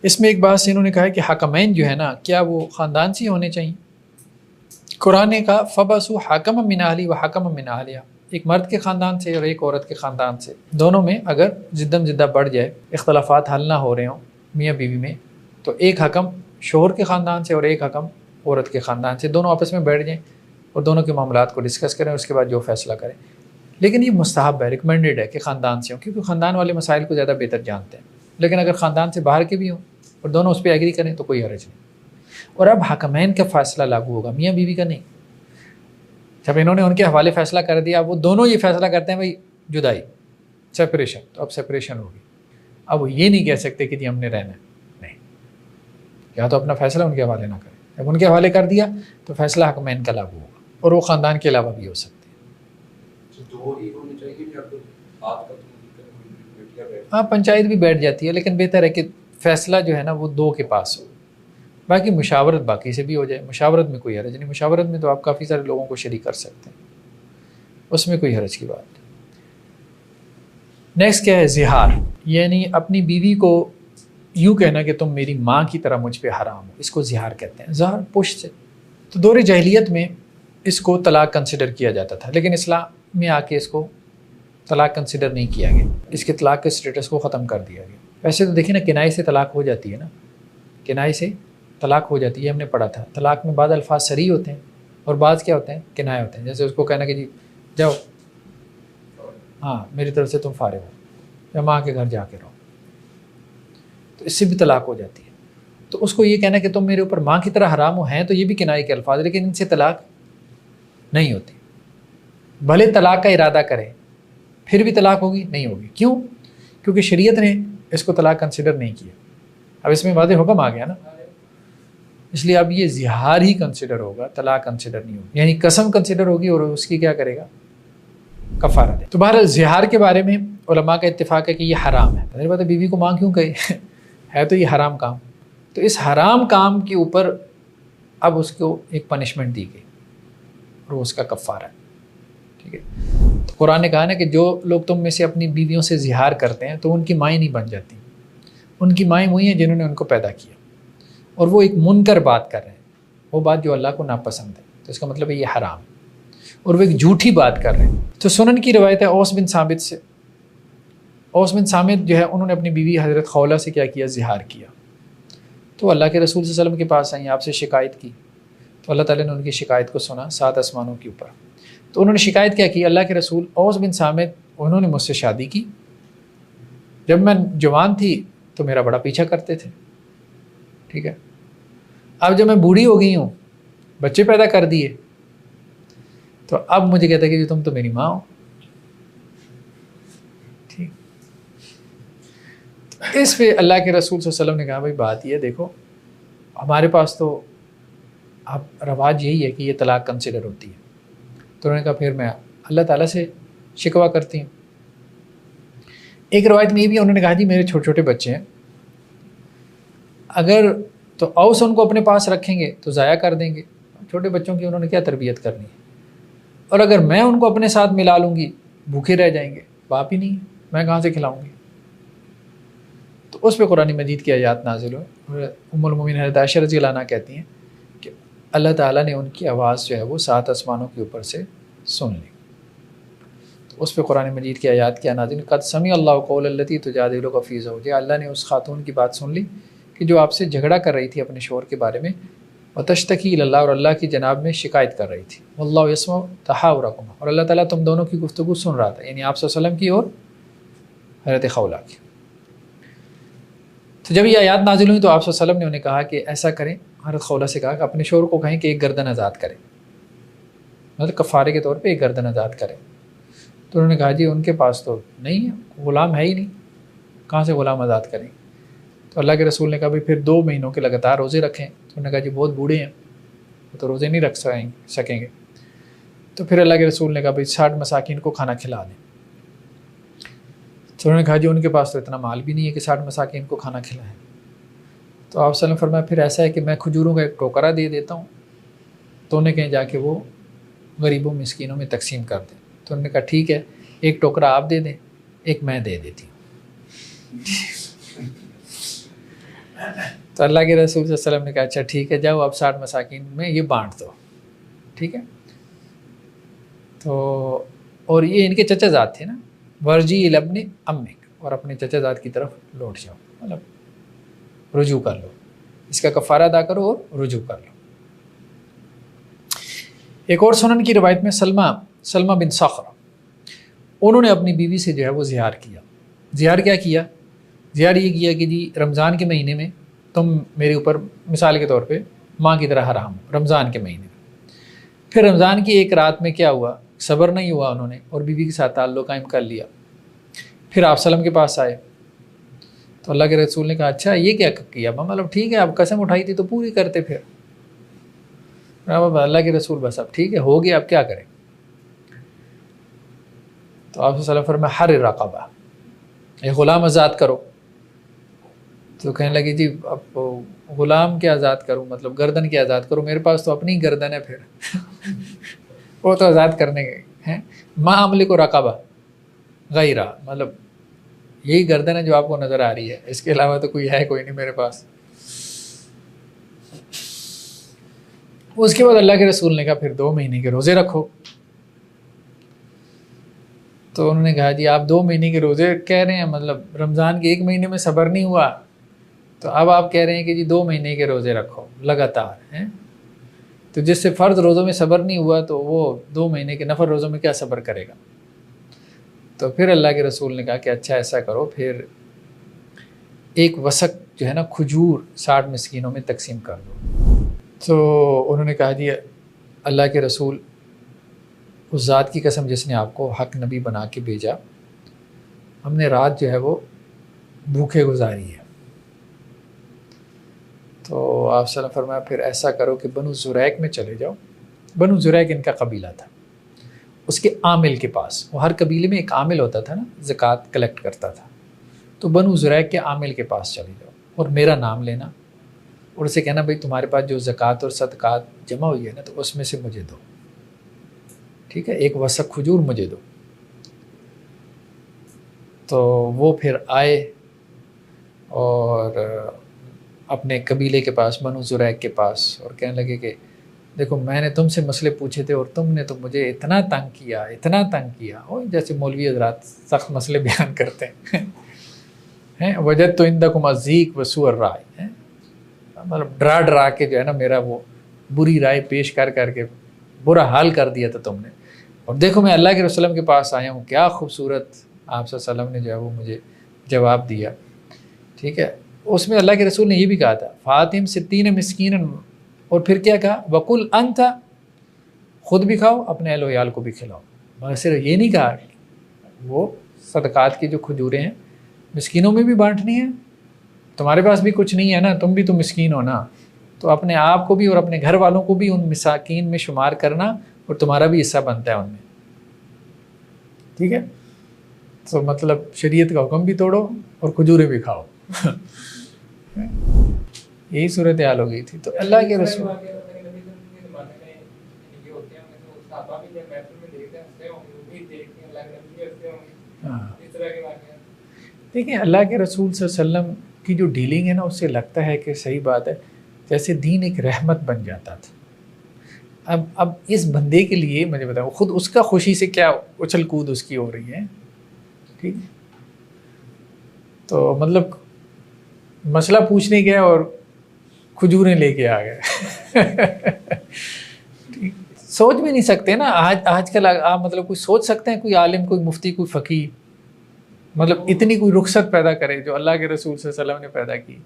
اس میں ایک بات سے انہوں نے کہا ہے کہ حکمین جو ہے نا, کیا وہ خاندان سے ہونے چاہیے؟ قرآن نے کہا فبعثوا حکما من اہلہ و حکما من اہلہا, ایک مرد کے خاندان سے اور ایک عورت کے خاندان سے, دونوں میں اگر زدم زدہ بڑھ جائے, اختلافات حل نہ ہو رہے ہوں میاں بیوی میں, تو ایک حکم شوہر کے خاندان سے اور ایک حکم عورت کے خاندان سے, دونوں آپس میں بیٹھ جائیں اور دونوں کے معاملات کو ڈسکس کریں, اس کے بعد جو فیصلہ کریں. لیکن یہ مستحب ہے, ریکمینڈڈ ہے کہ خاندان سے ہوں, کیونکہ خاندان والے مسائل کو زیادہ بہتر جانتے ہیں. لیکن اگر خاندان سے باہر کے بھی ہوں اور دونوں اس پہ ایگری کریں تو کوئی حرج نہیں. اور اب حکمین کا فیصلہ لاگو ہوگا, میاں بیوی کا نہیں. جب انہوں نے ان کے حوالے فیصلہ کر دیا, اب وہ دونوں یہ فیصلہ کرتے ہیں بھائی جدائی, سپریشن, تو اب سپریشن ہوگی. اب وہ یہ نہیں کہہ سکتے کہ جی ہم نے رہنا ہے, نہیں, یا تو اپنا فیصلہ ان کے حوالے نہ کریں. جب ان کے حوالے کر دیا تو فیصلہ حکمین کا لاگو ہوگا, اور وہ خاندان کے علاوہ بھی ہو سکتے ہیں. دو ہی ہونے چاہیے یا پھر ہاتھ کا ہاں پنچایت بھی بیٹھ جاتی ہے, لیکن بہتر ہے کہ فیصلہ جو ہے نا وہ دو کے پاس ہو. باقی مشاورت باقی سے بھی ہو جائے, مشاورت میں کوئی حرج نہیں. مشاورت میں تو آپ کافی سارے لوگوں کو شریک کر سکتے ہیں, اس میں کوئی حرج کی بات نہیں. نیکسٹ کیا ہے؟ زہار, یعنی اپنی بیوی کو یوں کہنا کہ تم میری ماں کی طرح مجھ پہ حرام ہو, اس کو زہار کہتے ہیں. زہار پشت سے. تو دور جاہلیت میں اس کو طلاق کنسیڈر کیا جاتا تھا, لیکن اسلام میں آ کے اس کو طلاق کنسیڈر نہیں کیا گیا, اس کے طلاق کے اسٹیٹس کو ختم کر دیا گیا. ویسے تو دیکھیں نا, کنائے سے طلاق ہو جاتی ہے نا, کنائے سے طلاق ہو جاتی ہے, ہم نے پڑھا تھا. طلاق میں بعض الفاظ صریح ہوتے ہیں اور بعض کیا ہوتے ہیں, کنائے ہوتے ہیں. جیسے اس کو کہنا کہ جی جاؤ, ہاں میری طرف سے تم فارغ ہو, یا ماں کے گھر جا کے رہو, تو اس سے بھی طلاق ہو جاتی ہے. تو اس کو یہ کہنا کہ تم میرے اوپر ماں کی طرح حرام ہو ہیں, تو یہ بھی کنائے کے الفاظ, لیکن ان سے طلاق نہیں ہوتی. بھلے طلاق کا ارادہ کرے پھر بھی طلاق ہوگی نہیں ہوگی. کیوں؟ کیونکہ شریعت نے اس کو طلاق کنسیڈر نہیں کیا. اب اس میں واضح حکم آ گیا نا, اس لیے اب یہ زہار ہی کنسیڈر ہوگا, طلاق کنسیڈر نہیں ہوگی. یعنی قسم کنسیڈر ہوگی اور اس کی کیا کرے گا؟ کفارہ دے. تو بہرحال زہار کے بارے میں علماء کا اتفاق ہے کہ یہ حرام ہے. میری بات ہے, بیوی کو ماں کیوں کہے, ہے تو یہ حرام کام. تو اس حرام کام کے اوپر اب اس کو ایک پنشمنٹ دی گئی اور وہ اس کا کفارہ ہے. ٹھیک ہے, تو قرآن نے کہا نا کہ جو لوگ تم میں سے اپنی بیویوں سے زہار کرتے ہیں تو ان کی مائیں نہیں بن جاتی. ان کی مائیں وہی ہیں جنہوں نے ان کو پیدا کیا, اور وہ ایک منکر بات کر رہے ہیں, وہ بات جو اللہ کو ناپسند ہے. تو اس کا مطلب ہے یہ حرام, اور وہ ایک جھوٹی بات کر رہے ہیں. تو سنن کی روایت ہے اوس بن ثابت سے. اوس بن ثابت جو ہے انہوں نے اپنی بیوی حضرت خولہ سے کیا کیا؟ زہار کیا. تو اللہ کے رسول صلی اللہ علیہ وسلم کے پاس آئیں, آپ سے شکایت کی. تو اللہ تعالیٰ نے ان کی شکایت کو سنا 7 آسمانوں کے اوپر. تو انہوں نے شکایت کیا کی؟ اللہ کے رسول, اوس بن ثابت انہوں نے مجھ سے شادی کی, جب میں جوان تھی تو میرا بڑا پیچھا کرتے تھے. ٹھیک ہے, اب جب میں بوڑھی ہو گئی ہوں, بچے پیدا کر دیے, تو اب مجھے کہتا ہے کہ تم تو میری ماں ہو. ٹھیک, اس پہ اللہ کے رسول صلی اللہ علیہ وسلم نے کہا بھائی بات یہ دیکھو, ہمارے پاس تو اب رواج یہی ہے کہ یہ طلاق کنسیڈر ہوتی ہے. تو انہوں نے کہا پھر میں اللہ تعالیٰ سے شکوہ کرتی ہوں. ایک روایت میں یہ بھی انہوں نے کہا جی میرے چھوٹے چھوٹے بچے ہیں, اگر تو اوس ان کو اپنے پاس رکھیں گے تو ضائع کر دیں گے. چھوٹے بچوں کی انہوں نے کیا تربیت کرنی ہے, اور اگر میں ان کو اپنے ساتھ ملا لوں گی بھوکے رہ جائیں گے, باپ ہی نہیں, میں کہاں سے کھلاؤں گی. تو اس پہ قرآن مجید کی آیات نازل ہوئے، اور ام المومنین حضرت عائشہ رضی اللہ عنہ کہتی ہیں کہ اللہ تعالیٰ نے ان کی آواز جو ہے وہ 7 آسمانوں کے اوپر سے سن لی. تو اس پہ قرآن مجید کی آیات کیا نازل، قد سمع اللہ قول التی تجادلک فی زوجہا، اللہ نے اس خاتون کی بات سن لی کہ جو آپ سے جھگڑا کر رہی تھی اپنے شوہر کے بارے میں، وتشتکی الی اللہ، اور اللہ کی جناب میں شکایت کر رہی تھی، واللہ یسمع تحاورکما، اور اللہ تعالیٰ تم دونوں کی گفتگو سن رہا تھا، یعنی آپ صلی اللہ علیہ وسلم کی اور حضرت خولہ کی. تو جب یہ آیات نازل ہوئی تو آپ صلی اللہ علیہ وسلم نے انہیں کہا کہ ایسا کریں، حضرت خولہ سے کہا کہ اپنے شوہر کو کہیں کہ ایک گردن آزاد کریں، مطلب کفارے کے طور پہ ایک گردن آزاد کریں. تو انہوں نے کہا جی ان کے پاس تو نہیں ہے، غلام ہے ہی نہیں، کہاں سے غلام آزاد کریں. تو اللہ کے رسول نے کہا بھائی پھر 2 مہینوں کے لگاتار روزے رکھیں. تو انہوں نے کہا جی بہت بوڑھے ہیں، وہ تو روزے نہیں رکھ سکیں گے. تو پھر اللہ کے رسول نے کہا بھائی 60 مساکین کو کھانا کھلا دیں. تو انہوں نے کہا جی ان کے پاس تو اتنا مال بھی نہیں ہے کہ 60 مساکین کو کھانا کھلائیں. تو آپ صلی اللہ علیہ وسلم فرمایا پھر ایسا ہے کہ میں کھجوروں کا ایک ٹوکرا دے دیتا ہوں، تو انہیں کہیں جا کے وہ غریبوں مسکینوں میں تقسیم کر دیں. تو انہوں نے کہا ٹھیک ہے، ایک ٹوکرا آپ دے دیں، ایک میں دے دیتی ہوں. تو اللہ کے رسول صلی اللہ علیہ وسلم نے کہا اچھا ٹھیک ہے، جاؤ آپ 60 مساکین میں یہ بانٹ دو. ٹھیک ہے. تو اور یہ ان کے چچا زاد تھے نا، ورجی الابن امک، اور اپنے چچا زاد کی طرف لوٹ جاؤ، مطلب رجوع کر لو، اس کا کفارہ ادا کرو اور رجوع کر لو. ایک اور سنن کی روایت میں سلمہ بن صخرہ، انہوں نے اپنی بیوی سے جو ہے وہ زہار کیا. زہار کیا کیا؟ زہار یہ کیا کہ جی رمضان کے مہینے میں تم میرے اوپر مثال کے طور پہ ماں کی طرح حرام ہو، رمضان کے مہینے میں. پھر رمضان کی ایک رات میں کیا ہوا، صبر نہیں ہوا انہوں نے اور بیوی کے ساتھ تعلق قائم کر لیا. پھر آپ صلی اللہ علیہ وسلم کے پاس آئے تو اللہ کے رسول نے کہا اچھا یہ کیا کیا، مطلب ٹھیک ہے اب قسم اٹھائی تھی تو پوری کرتے. پھر اللہ کے رسول بس اب ٹھیک ہے ہو گیا، اب کیا کریں. تو آپ صلی اللہ علیہ وسلم فرمایا حرر رقبہ، یہ غلام آزاد کرو. تو کہنے لگی جی اب غلام کیا آزاد کروں، مطلب گردن کیا آزاد کروں، میرے پاس تو اپنی گردن ہے. پھر وہ تو آزاد کرنے گئے ہیں. ما املک رقبہ غیرہ، مطلب یہی گردن ہے جو آپ کو نظر آ رہی ہے، اس کے علاوہ تو کوئی نہیں میرے پاس. اس کے بعد اللہ کے رسول نے کہا پھر 2 مہینے کے روزے رکھو. تو انہوں نے کہا جی آپ 2 مہینے کے روزے کہہ رہے ہیں، مطلب رمضان کے 1 مہینے میں صبر نہیں ہوا، تو اب آپ کہہ رہے ہیں کہ جی 2 مہینے کے روزے رکھو لگاتار ہیں. تو جس سے فرض روزوں میں صبر نہیں ہوا تو وہ 2 مہینے کے نفل روزوں میں کیا صبر کرے گا. تو پھر اللہ کے رسول نے کہا کہ اچھا ایسا کرو، پھر ایک وسق جو ہے نا کھجور 60 مسکینوں میں تقسیم کر دو. تو انہوں نے کہا جی اللہ کے رسول اس ذات کی قسم جس نے آپ کو حق نبی بنا کے بھیجا، ہم نے رات جو ہے وہ بھوکے گزاری ہے. تو آپ صلی اللہ علیہ وسلم فرمایا پھر ایسا کرو کہ بنو زریق میں چلے جاؤ. بنو زریق ان کا قبیلہ تھا، اس کے عامل کے پاس، وہ ہر قبیلے میں ایک عامل ہوتا تھا نا، زکوٰۃ کلیکٹ کرتا تھا. تو بنو زریق کے عامل کے پاس چلے جاؤ اور میرا نام لینا اور اسے کہنا بھائی تمہارے پاس جو زکوٰۃ اور صدقات جمع ہوئی ہے نا تو اس میں سے مجھے دو. ٹھیک ہے، ایک وسق کھجور مجھے دو. تو وہ پھر آئے اور اپنے قبیلے کے پاس، بنو زریق کے پاس، اور کہنے لگے کہ دیکھو میں نے تم سے مسئلے پوچھے تھے اور تم نے تو مجھے اتنا تنگ کیا اور جیسے مولوی حضرات سخت مسئلے بیان کرتے ہیں. وجد تو عندکم الضیق وسوء الرأی، مطلب ڈرا کے جو ہے نا میرا وہ بری رائے پیش کر کے برا حال کر دیا تھا تم نے. اور دیکھو میں اللہ کے رسول کے پاس آیا ہوں، کیا خوبصورت آپ صلی اللہ علیہ وسلم نے جو ہے وہ مجھے جواب دیا. ٹھیک ہے، اس میں اللہ کے رسول نے یہ بھی کہا تھا فاطم 60 مسکین، اور پھر کیا کہا وکل انت، خود بھی کھاؤ اپنے اہل و عیال کو بھی کھلاؤ. مگر صرف یہ نہیں کہا، وہ صدقات کی جو کھجوریں ہیں مسکینوں میں بھی بانٹنی ہے. تمہارے پاس بھی کچھ نہیں ہے نا، تم بھی تو مسکین ہو نا، تو اپنے آپ کو بھی اور اپنے گھر والوں کو بھی ان مساکین میں شمار کرنا اور تمہارا بھی حصہ بنتا ہے ان میں. ٹھیک ہے، تو مطلب شریعت کا حکم بھی توڑو اور کھجوریں بھی کھاؤ. یہی صورتحال ہو گئی تھی. تو اللہ کے رسول دیکھیں اللہ کے رسول صلی اللہ علیہ وسلم کی جو ڈیلنگ ہے نا، اس سے لگتا ہے کہ صحیح بات ہے، جیسے دین ایک رحمت بن جاتا تھا۔ اب اس بندے کے لیے مجھے بتاؤ، خود اس کا خوشی سے کیا اچھل کود اس کی ہو رہی ہے، ٹھیک؟ تو مطلب مسئلہ پوچھنے گیا اور کھجوریں لے کے آ گئے۔ سوچ بھی نہیں سکتے نا آج کل آپ مطلب کوئی سوچ سکتے ہیں، کوئی عالم، کوئی مفتی، کوئی فقیہ مطلب اتنی کوئی رخصت پیدا کرے جو اللہ کے رسول صلی اللہ علیہ وسلم نے پیدا کی؟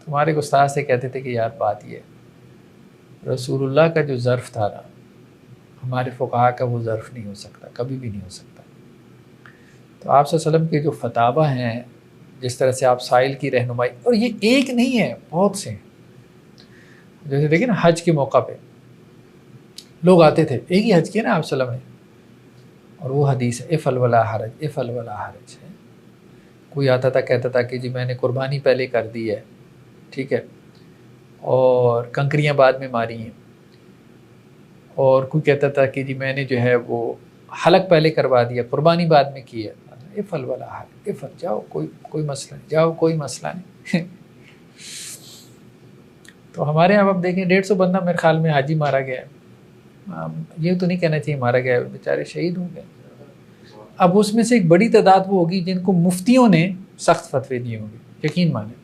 تمہارے استاد سے کہتے تھے کہ یار بات یہ ہے، رسول اللہ کا جو ظرف تھا نا، ہمارے فقہا کا وہ ظرف نہیں ہو سکتا، کبھی بھی نہیں ہو سکتا۔ تو آپ صلی اللہ علیہ وسلم کے جو فتاوی ہیں، جس طرح سے آپ سائل کی رہنمائی، اور یہ ایک نہیں ہے، بہت سے ہیں۔ جیسے دیکھیں نا حج کے موقع پہ لوگ آتے تھے، ایک ہی حج کیا نا آپ صلی اللہ علیہ وسلم نے، اور وہ حدیث ہے افعل ولا حرج، افعل ولا حرج ہے۔ کوئی آتا تھا کہتا تھا کہ جی میں نے قربانی پہلے کر دی ہے، ٹھیک ہے، اور کنکریاں بعد میں ماری ہیں، اور کوئی کہتا تھا کہ جی میں نے جو ہے وہ حلق پہلے کروا دیا، قربانی بعد میں کی ہے۔ افعل ولا حرج، افعل، جاؤ، کوئی مسئلہ نہیں، جاؤ، کوئی مسئلہ نہیں۔ تو ہمارے یہاں اب دیکھیں 150 بندہ میرے خیال میں حاجی مارا گیا ہے، یہ تو نہیں کہنا چاہیے مارا گیا ہے، بیچارے شہید ہو گئے۔ اب اس میں سے ایک بڑی تعداد وہ ہوگی جن کو مفتیوں نے سخت فتوے دیے ہوں گے، یقین مانیں۔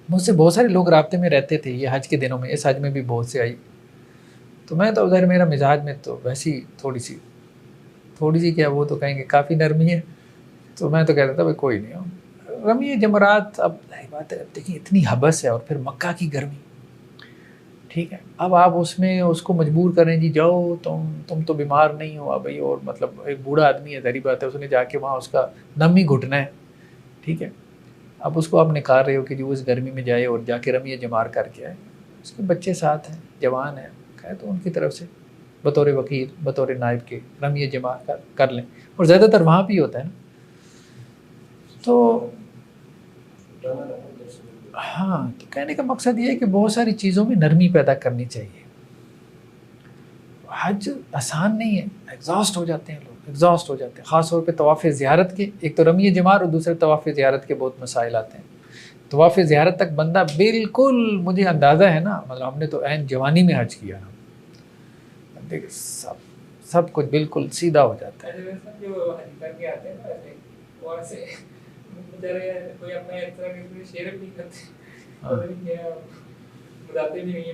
مجھ سے بہت سارے لوگ رابطے میں رہتے تھے یہ حج کے دنوں میں، اس حج میں بھی بہت سے آئی، تو میں تو ادھر میرا مزاج میں تو ویسی تھوڑی سی کیا، وہ تو کہیں گے کافی نرمی ہے، تو میں تو کہتا تھا بھائی کوئی نہیں ہو رمی جمرات۔ اب بات ہے، اب دیکھیں اتنی حبس ہے، اور پھر مکہ کی گرمی، ٹھیک ہے، اب آپ اس میں اس کو مجبور کریں جی جاؤ، تم تو بیمار نہیں ہو بھائی، اور مطلب ایک بوڑھا آدمی ہے، ظاہری بات ہے، اس نے جا کے وہاں اس کا دم ہی گھٹنا ہے، ٹھیک ہے، اب اس کو آپ نکال رہے ہو کہ جو اس گرمی میں جائے اور جا کے رمی جمار کر کے آئے، اس کے بچے ساتھ ہیں، جوان ہیں، کہے تو ان کی طرف سے بطور وکیل، بطور نائب کے رمی جمار کر لیں، اور زیادہ تر وہاں بھی ہوتا ہے نا۔ تو ہاں، تو کہنے کا مقصد یہ ہے کہ بہت ساری چیزوں میں نرمی پیدا کرنی چاہیے۔ حج آسان نہیں ہے، ایگزاسٹ ہو جاتے ہیں لوگ، ایگزاسٹ ہو جاتے ہیں، خاص طور پہ طواف زیارت کے، ایک تو رمی جمار اور دوسرے طواف زیارت کے بہت مسائل آتے ہیں۔ طواف زیارت تک بندہ بالکل، مجھے اندازہ ہے نا، مطلب ہم نے تو عین جوانی میں حج کیا نا، دیکھ سب کچھ بالکل سیدھا ہو جاتا ہے۔ جو حج کر کے آتے ہیں نا، وہ ایسے کوئی اپنا اس طرح کے شیئر بھی کرتے ہیں، بتاتے بھی نہیں ہیں،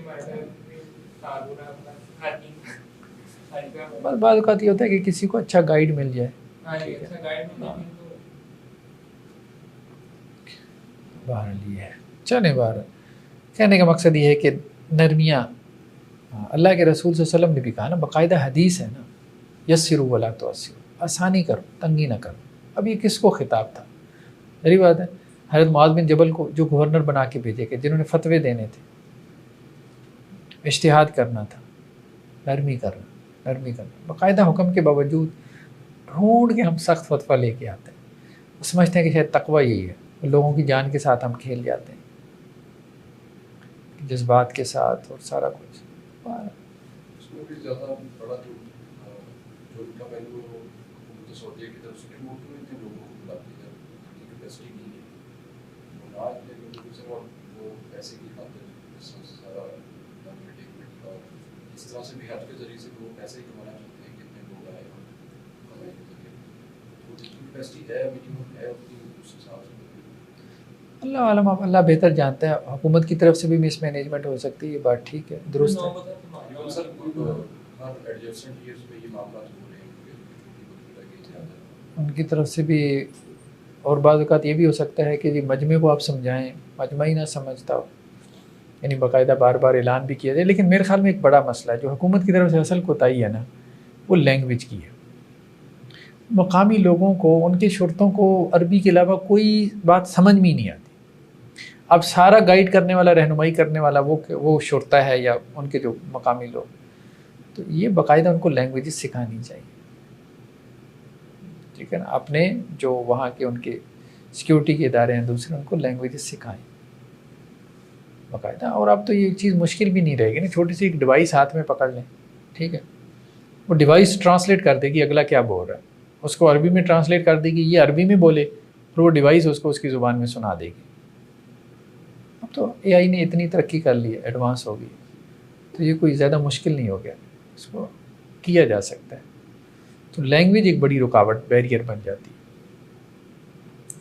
بس بعض اوقات یہ ہوتا ہے کہ کسی کو اچھا گائیڈ مل جائے، بہرحال یہ ہے، چلیں بہرحال کہنے کا مقصد یہ ہے کہ نرمیاں، اللہ کے رسول صلی اللہ علیہ وسلم نے بھی کہا نا، باقاعدہ حدیث ہے نا، یسروا ولا تعسروا، آسانی کرو، تنگی نہ کرو۔ اب یہ کس کو خطاب تھا؟ ظاہری بات ہے حضرت معاذ بن جبل کو جو گورنر بنا کے بھیجے گئے، جنہوں نے فتوے دینے تھے، اجتہاد کرنا تھا، نرمی کرنا، باقاعدہ حکم کے باوجود ڈھونڈ کے ہم سخت فتویٰ لے کے آتے ہیں، وہ سمجھتے ہیں کہ شاید تقویٰ یہی ہے، لوگوں کی جان کے ساتھ ہم کھیل جاتے ہیں، جذبات کے ساتھ اور سارا کچھ۔ اس میں بھی زیادہ بڑا جو ان کا پہلو حکومت سعودیہ کی طرف سے ریموٹ میں اتنے لوگوں کو بلاتی ہے، کیپیسٹی نہیں ہے، وہ آج لوگوں سے وہ پیسے کی خاطر اس طرح سے بھی حج کے ذریعے سے لوگ پیسے ہی کمانا چاہتے ہیں، کتنے لوگ آئے اور کمائی کے ذریعے تو کیپیسٹی ہے، منیمم ہے، اس حساب سے اللہ عالم، اللہ بہتر جانتا ہے، حکومت کی طرف سے بھی مس مینجمنٹ ہو سکتی ہے، یہ بات ٹھیک ہے، درست ہے۔ ان کی طرف سے بھی، اور بعض اوقات یہ بھی ہو سکتا ہے کہ جی مجمع کو آپ سمجھائیں، مجمع ہی نہ سمجھتا ہو، یعنی باقاعدہ بار بار اعلان بھی کیا جائے۔ لیکن میرے خیال میں ایک بڑا مسئلہ ہے جو حکومت کی طرف سے اصل کوتاہی ہے نا، وہ لینگویج کی ہے۔ مقامی لوگوں کو، ان کے شرطوں کو عربی کے علاوہ کوئی بات سمجھ میں ہی نہیں آتی۔ اب سارا گائیڈ کرنے والا، رہنمائی کرنے والا وہ شرطا ہے یا ان کے جو مقامی لوگ، تو یہ باقاعدہ ان کو لینگویجز سکھانی چاہیے، ٹھیک ہے نا، اپنے جو وہاں کے ان کے سیکیورٹی کے ادارے ہیں دوسرے، ان کو لینگویجز سکھائیں باقاعدہ۔ اور اب تو یہ چیز مشکل بھی نہیں رہے گی نا، چھوٹی سی ایک ڈیوائس ہاتھ میں پکڑ لیں، ٹھیک ہے، وہ ڈیوائس ٹرانسلیٹ کر دے گی اگلا کیا بول رہا ہے، اس کو عربی میں ٹرانسلیٹ کر دے گی، یہ عربی میں بولے، اور وہ ڈیوائس اس کو اس کی زبان میں سنا دے گی. اب تو اے آئی نے اتنی ترقی کر لی ہے, ایڈوانس ہو گئی, تو یہ کوئی زیادہ مشکل نہیں ہو گیا, اس کو کیا جا سکتا ہے. تو لینگویج ایک بڑی رکاوٹ, بیریئر بن جاتی ہے.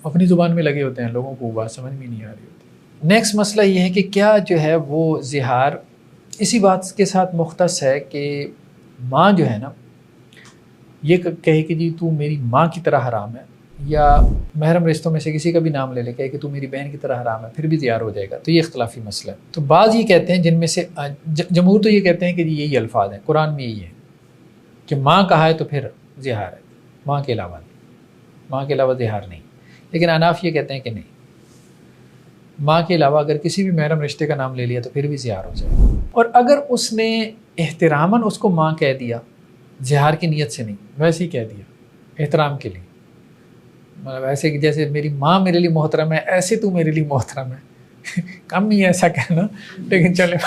اپنی زبان میں لگے ہوتے ہیں, لوگوں کو بات سمجھ میں نہیں آ رہی ہوتی. نیکسٹ مسئلہ یہ ہے کہ کیا جو ہے وہ زہار اسی بات کے ساتھ مختص ہے کہ ماں جو ہے نا یہ کہے کہ جی تو میری ماں کی طرح حرام ہے, یا محرم رشتوں میں سے کسی کا بھی نام لے کہے کہ تو میری بہن کی طرح حرام ہے, پھر بھی زہار ہو جائے گا. تو یہ اختلافی مسئلہ ہے. تو بعض یہ کہتے ہیں, جن میں سے جمہور تو یہ کہتے ہیں کہ جی یہی الفاظ ہیں, قرآن میں یہی ہے کہ ماں کہا ہے تو پھر زہار ہے, ماں کے علاوہ نہیں, ماں کے علاوہ زہار نہیں. لیکن اناف یہ کہتے ہیں کہ نہیں, ماں کے علاوہ اگر کسی بھی محرم رشتے کا نام لے لیا تو پھر بھی زہار ہو جائے گا. اور اگر اس نے احتراماً اس کو ماں کہہ دیا, زہار کی نیت سے نہیں, ویسے ہی کہہ دیا احترام کے لیے, مطلب ایسے کہ جیسے میری ماں میرے لیے محترم ہے ایسے تو میرے لیے محترم ہے, کم نہیں ہے ایسا کہنا, لیکن چلے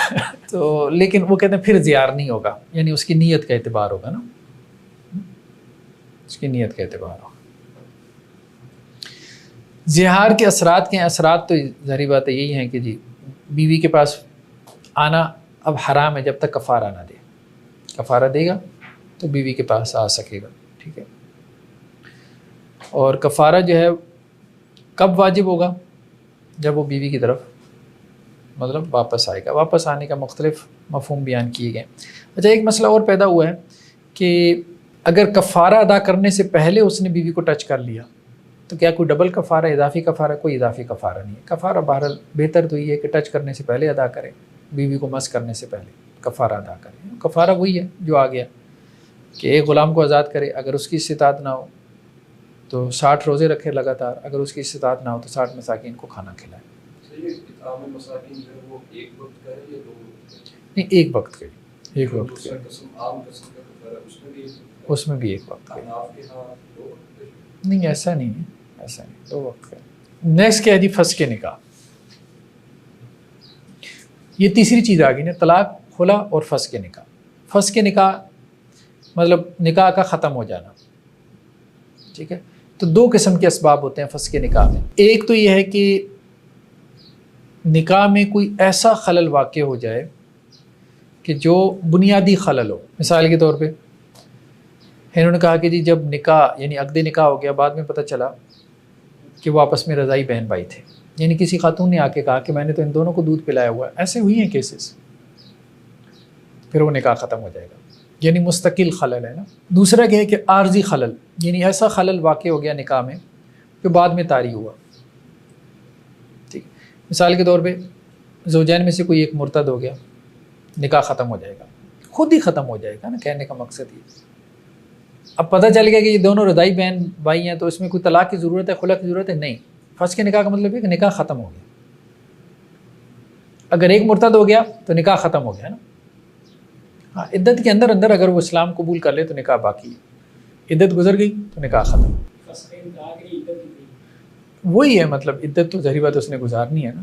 تو لیکن وہ کہتے ہیں پھر زہار نہیں ہوگا, یعنی اس کی نیت کا اعتبار ہوگا نا, اس کی نیت کا اعتبار ہوگا. زہار کے اثرات کے اثرات تو ظاہری بات ہے یہی ہیں کہ جی بیوی کے پاس آنا اب حرام ہے جب تک کفارہ نہ دے. کفارہ دے گا تو بیوی کے پاس آ سکے گا, ٹھیک ہے. اور کفارہ جو ہے کب واجب ہوگا, جب وہ بیوی کی طرف مطلب واپس آئے گا. واپس آنے کا مختلف مفہوم بیان کیے گئے. اچھا ایک مسئلہ اور پیدا ہوا ہے کہ اگر کفارہ ادا کرنے سے پہلے اس نے بیوی کو ٹچ کر لیا تو کیا کوئی ڈبل کفارہ, اضافی کفارہ؟ کوئی اضافی کفارہ نہیں ہے. کفارہ بہرحال بہتر تو یہ ہے کہ ٹچ کرنے سے پہلے ادا کرے, بیوی کو مس کرنے سے پہلے کفارہ ادا کرے. کفارہ وہی ہے جو آ گیا کہ ایک غلام کو آزاد کرے, اگر اس کی استطاعت نہ ہو تو 60 روزے رکھے لگاتار, اگر اس کی استطاعت نہ ہو تو 60 مساکین کو کھانا کھلائے. نہیں ایک وقت کے, ایک وقت کے, اس میں بھی ایک وقت کے. نہیں ایسا نہیں ہے, ایسا نہیں, 2 وقت کا. نیکسٹ کیا ہے جی, فسخ نکاح. یہ تیسری چیز آ گئی نا, طلاق, خلا اور فسخ نکاح. فسخ نکاح مطلب نکاح کا ختم ہو جانا, ٹھیک ہے. تو 2 قسم کے اسباب ہوتے ہیں فسخ نکاح میں. ایک تو یہ ہے کہ نکاح میں کوئی ایسا خلل واقع ہو جائے کہ جو بنیادی خلل ہو. مثال کے طور پہ انہوں نے کہا کہ جی جب نکاح یعنی عقد نکاح ہو گیا, بعد میں پتہ چلا کہ وہ آپس میں رضائی بہن بھائی تھے, یعنی کسی خاتون نے آ کے کہا کہ میں نے تو ان دونوں کو دودھ پلایا ہوا ہے. ایسے ہوئی ہیں کیسز, پھر وہ نکاح ختم ہو جائے گا, یعنی مستقل خلل ہے نا. دوسرا کیا ہے کہ عارضی خلل, یعنی ایسا خلل واقع ہو گیا نکاح میں جو بعد میں طاری ہوا. ٹھیک, مثال کے طور پہ زوجین میں سے کوئی ایک مرتد ہو گیا, نکاح ختم ہو جائے گا, خود ہی ختم ہو جائے گا نا, کہنے کا مقصد یہ. اب پتہ چل گیا کہ یہ دونوں رضائی بہن بھائی ہیں, تو اس میں کوئی طلاق کی ضرورت ہے, خلا کی ضرورت ہے؟ نہیں. فسخ نکاح کا مطلب ہے کہ نکاح ختم ہو گیا. اگر ایک مرتد ہو گیا تو نکاح ختم ہو گیا نا. ہاں, عدت کے اندر اندر اگر وہ اسلام قبول کر لے تو نکاح باقی ہے, عدت گزر گئی تو نکاح ختم. وہی ہے مطلب, عدت تو ظاہری بات اس نے گزارنی ہے نا.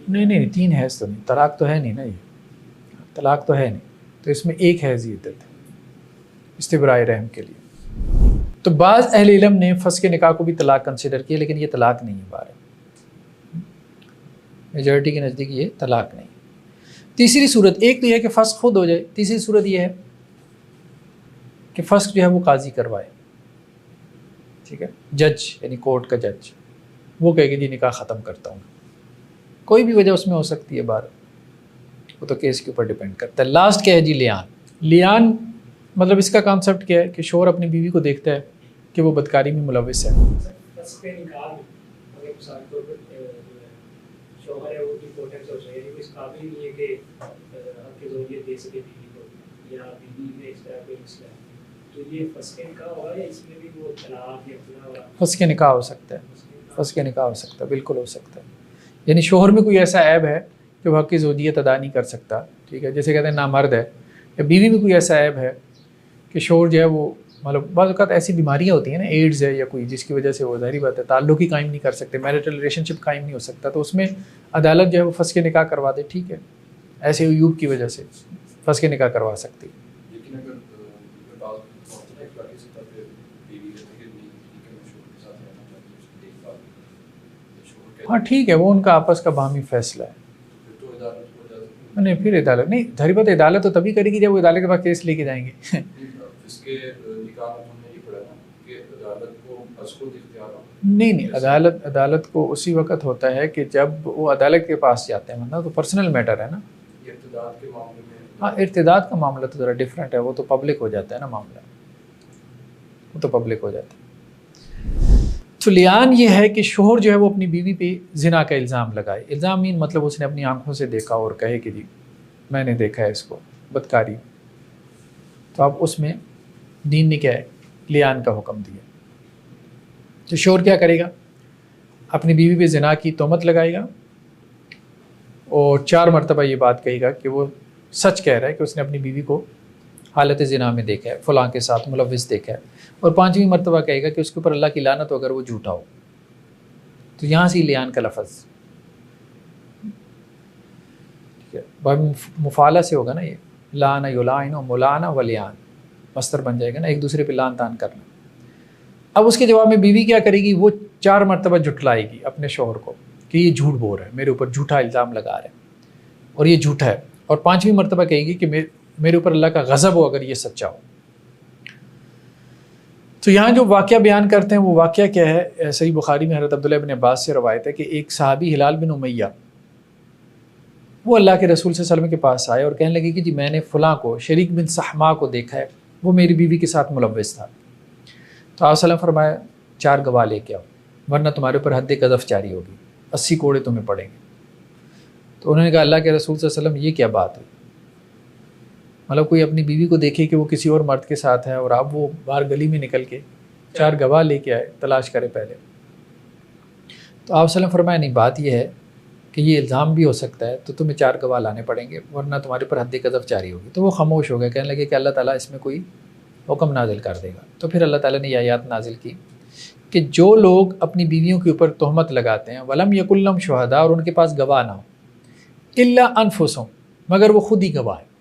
نہیں 3 حیض تو نہیں, طلاق تو ہے نہیں نا, یہ طلاق تو ہے نہیں, تو اس میں 1 حیض عدت ہے استبراء رحم کے لیے. تو بعض اہل علم نے فسخ نکاح کو بھی طلاق کنسیڈر کیا, لیکن یہ طلاق نہیں ہے. بارے میجورٹی کے نزدیک یہ طلاق نہیں. تیسری صورت, ایک تو یہ ہے کہ فسخ خود ہو جائے, تیسری صورت یہ ہے کہ فسخ جو ہے وہ قاضی کروائے, ٹھیک ہے, جج یعنی کورٹ کا جج, وہ کہے کہ جی نکاح ختم کرتا ہوں. کوئی بھی وجہ اس میں ہو سکتی ہے, بار وہ تو کیس کے اوپر ڈیپینڈ کرتا ہے. لاسٹ کیا ہے جی, لیان. لیان مطلب اس کا کانسیپٹ کیا ہے کہ شوہر اپنی بیوی کو دیکھتا ہے کہ وہ بدکاری میں ملوث ہے. فسخ نکاح ہو سکتا ہے, فسخ نکاح ہو سکتا ہے, بالکل ہو سکتا ہے. یعنی شوہر میں کوئی ایسا عیب ہے جو حق کی زوجیت ادا نہیں کر سکتا, ٹھیک ہے, جیسے کہتے ہیں نامرد ہے, یا بیوی میں کوئی ایسا عیب ہے کہ شوہر جو ہے وہ مطلب بعض اوقات ایسی بیماریاں ہوتی ہیں نا, ایڈز ہے یا کوئی, جس کی وجہ سے وہ ظاہری بات ہے تعلق ہی قائم نہیں کر سکتے, میرٹل ریلیشن شپ قائم نہیں ہو سکتا, تو اس میں عدالت جو ہے وہ فسخ نکاح کروا دے, ٹھیک ہے, ایسے عیوب کی وجہ سے فسخ نکاح کروا سکتی. لیکن اگر ہاں ٹھیک ہے، وہ ان کا آپس کا باہمی فیصلہ ہے. پھر تو عدالت کو اجازت نہیں پھر عدالت نہیں، ظاہر بات ہے عدالت تو تبھی کرے گی جب وہ عدالت کے پاس کیس لے کے جائیں گے. اس کے نکاح میں ہم نے یہ پڑھا نا کہ عدالت کو از خود اختیار ہو. نہیں عدالت کو اسی وقت ہوتا ہے کہ جب وہ عدالت کے پاس جاتے ہیں، ورنہ تو پرسنل میٹر ہے نا. یہ ارتداد کے معاملے میں ہاں ارتداد کا معاملہ تو ذرا ڈیفرنٹ ہے، وہ تو پبلک ہو جاتا ہے نا معاملہ، وہ تو پبلک ہو جاتا ہے. تو لیان یہ ہے کہ شوہر جو ہے وہ اپنی بیوی پہ زنا کا الزام لگائے. الزام مین مطلب اس نے اپنی آنکھوں سے دیکھا اور کہے کہ جی میں نے دیکھا ہے اس کو بدکاری. تو اب اس میں دین نے کیا ہے لیان کا حکم دیا. تو شوہر کیا کرے گا؟ اپنی بیوی پہ زنا کی تہمت لگائے گا اور 4 مرتبہ یہ بات کہے گا کہ وہ سچ کہہ رہا ہے کہ اس نے اپنی بیوی کو حالت زنا میں دیکھا ہے، فلاں کے ساتھ ملوث دیکھا ہے. اور 5ویں مرتبہ کہے گا کہ اس کے اوپر اللہ کی لعنت ہو اگر وہ جھوٹا ہو. تو یہاں سے لیان کا لفظ ٹھیک ہے، مفعلہ سے ہوگا نا، یہ لعن یلعن ملعنہ ولیان مصدر بن جائے گا نا، ایک دوسرے پہ لعن طعن کرنا. اب اس کے جواب میں بیوی کیا کرے گی؟ وہ 4 مرتبہ جھٹلائے گی اپنے شوہر کو کہ یہ جھوٹ بول رہا ہے، میرے اوپر جھوٹا الزام لگا رہا ہے اور یہ جھوٹا ہے. اور 5ویں مرتبہ کہے گی کہ میرے اوپر اللہ کا غضب ہو اگر یہ سچا ہو. تو یہاں جو واقعہ بیان کرتے ہیں وہ واقعہ کیا ہے؟ صحیح بخاری میں حضرت عبداللہ بن عباس سے روایت ہے کہ ایک صحابی ہلال بن امیہ وہ اللہ کے رسول صلی اللہ علیہ وسلم کے پاس آئے اور کہنے لگے کہ جی میں نے فلاں کو شریک بن صحما کو دیکھا ہے، وہ میری بیوی کے ساتھ ملوث تھا. تو آپ وسلم فرمایا 4 گواہ لے کے آؤ ورنہ تمہارے اوپر حد قذف جاری ہوگی، 80 کوڑے تمہیں پڑیں گے. تو انہوں نے کہا اللہ کے رسول صلی اللہ علیہ وسلم یہ کیا بات ہے؟ مطلب کوئی اپنی بیوی کو دیکھے کہ وہ کسی اور مرد کے ساتھ ہے اور اب وہ باہر گلی میں نکل کے 4 گواہ لے کے آئے، تلاش کرے پہلے. تو آپ وسلم فرمایا نہیں، بات یہ ہے کہ یہ الزام بھی ہو سکتا ہے تو تمہیں 4 گواہ لانے پڑیں گے ورنہ تمہارے پر حد قذف جاری ہوگی. تو وہ خاموش ہو گئے، کہنے لگے کہ اللہ تعالیٰ اس میں کوئی حکم نازل کر دے گا. تو پھر اللہ تعالیٰ نے یہ آیات نازل کی کہ جو لوگ اپنی بیویوں کے اوپر تہمت لگاتے ہیں ولم یکن لہم شہداء، اور ان کے پاس گواہ نہ ہو، الا انفسہم، مگر وہ خود ہی گواہ ہیں،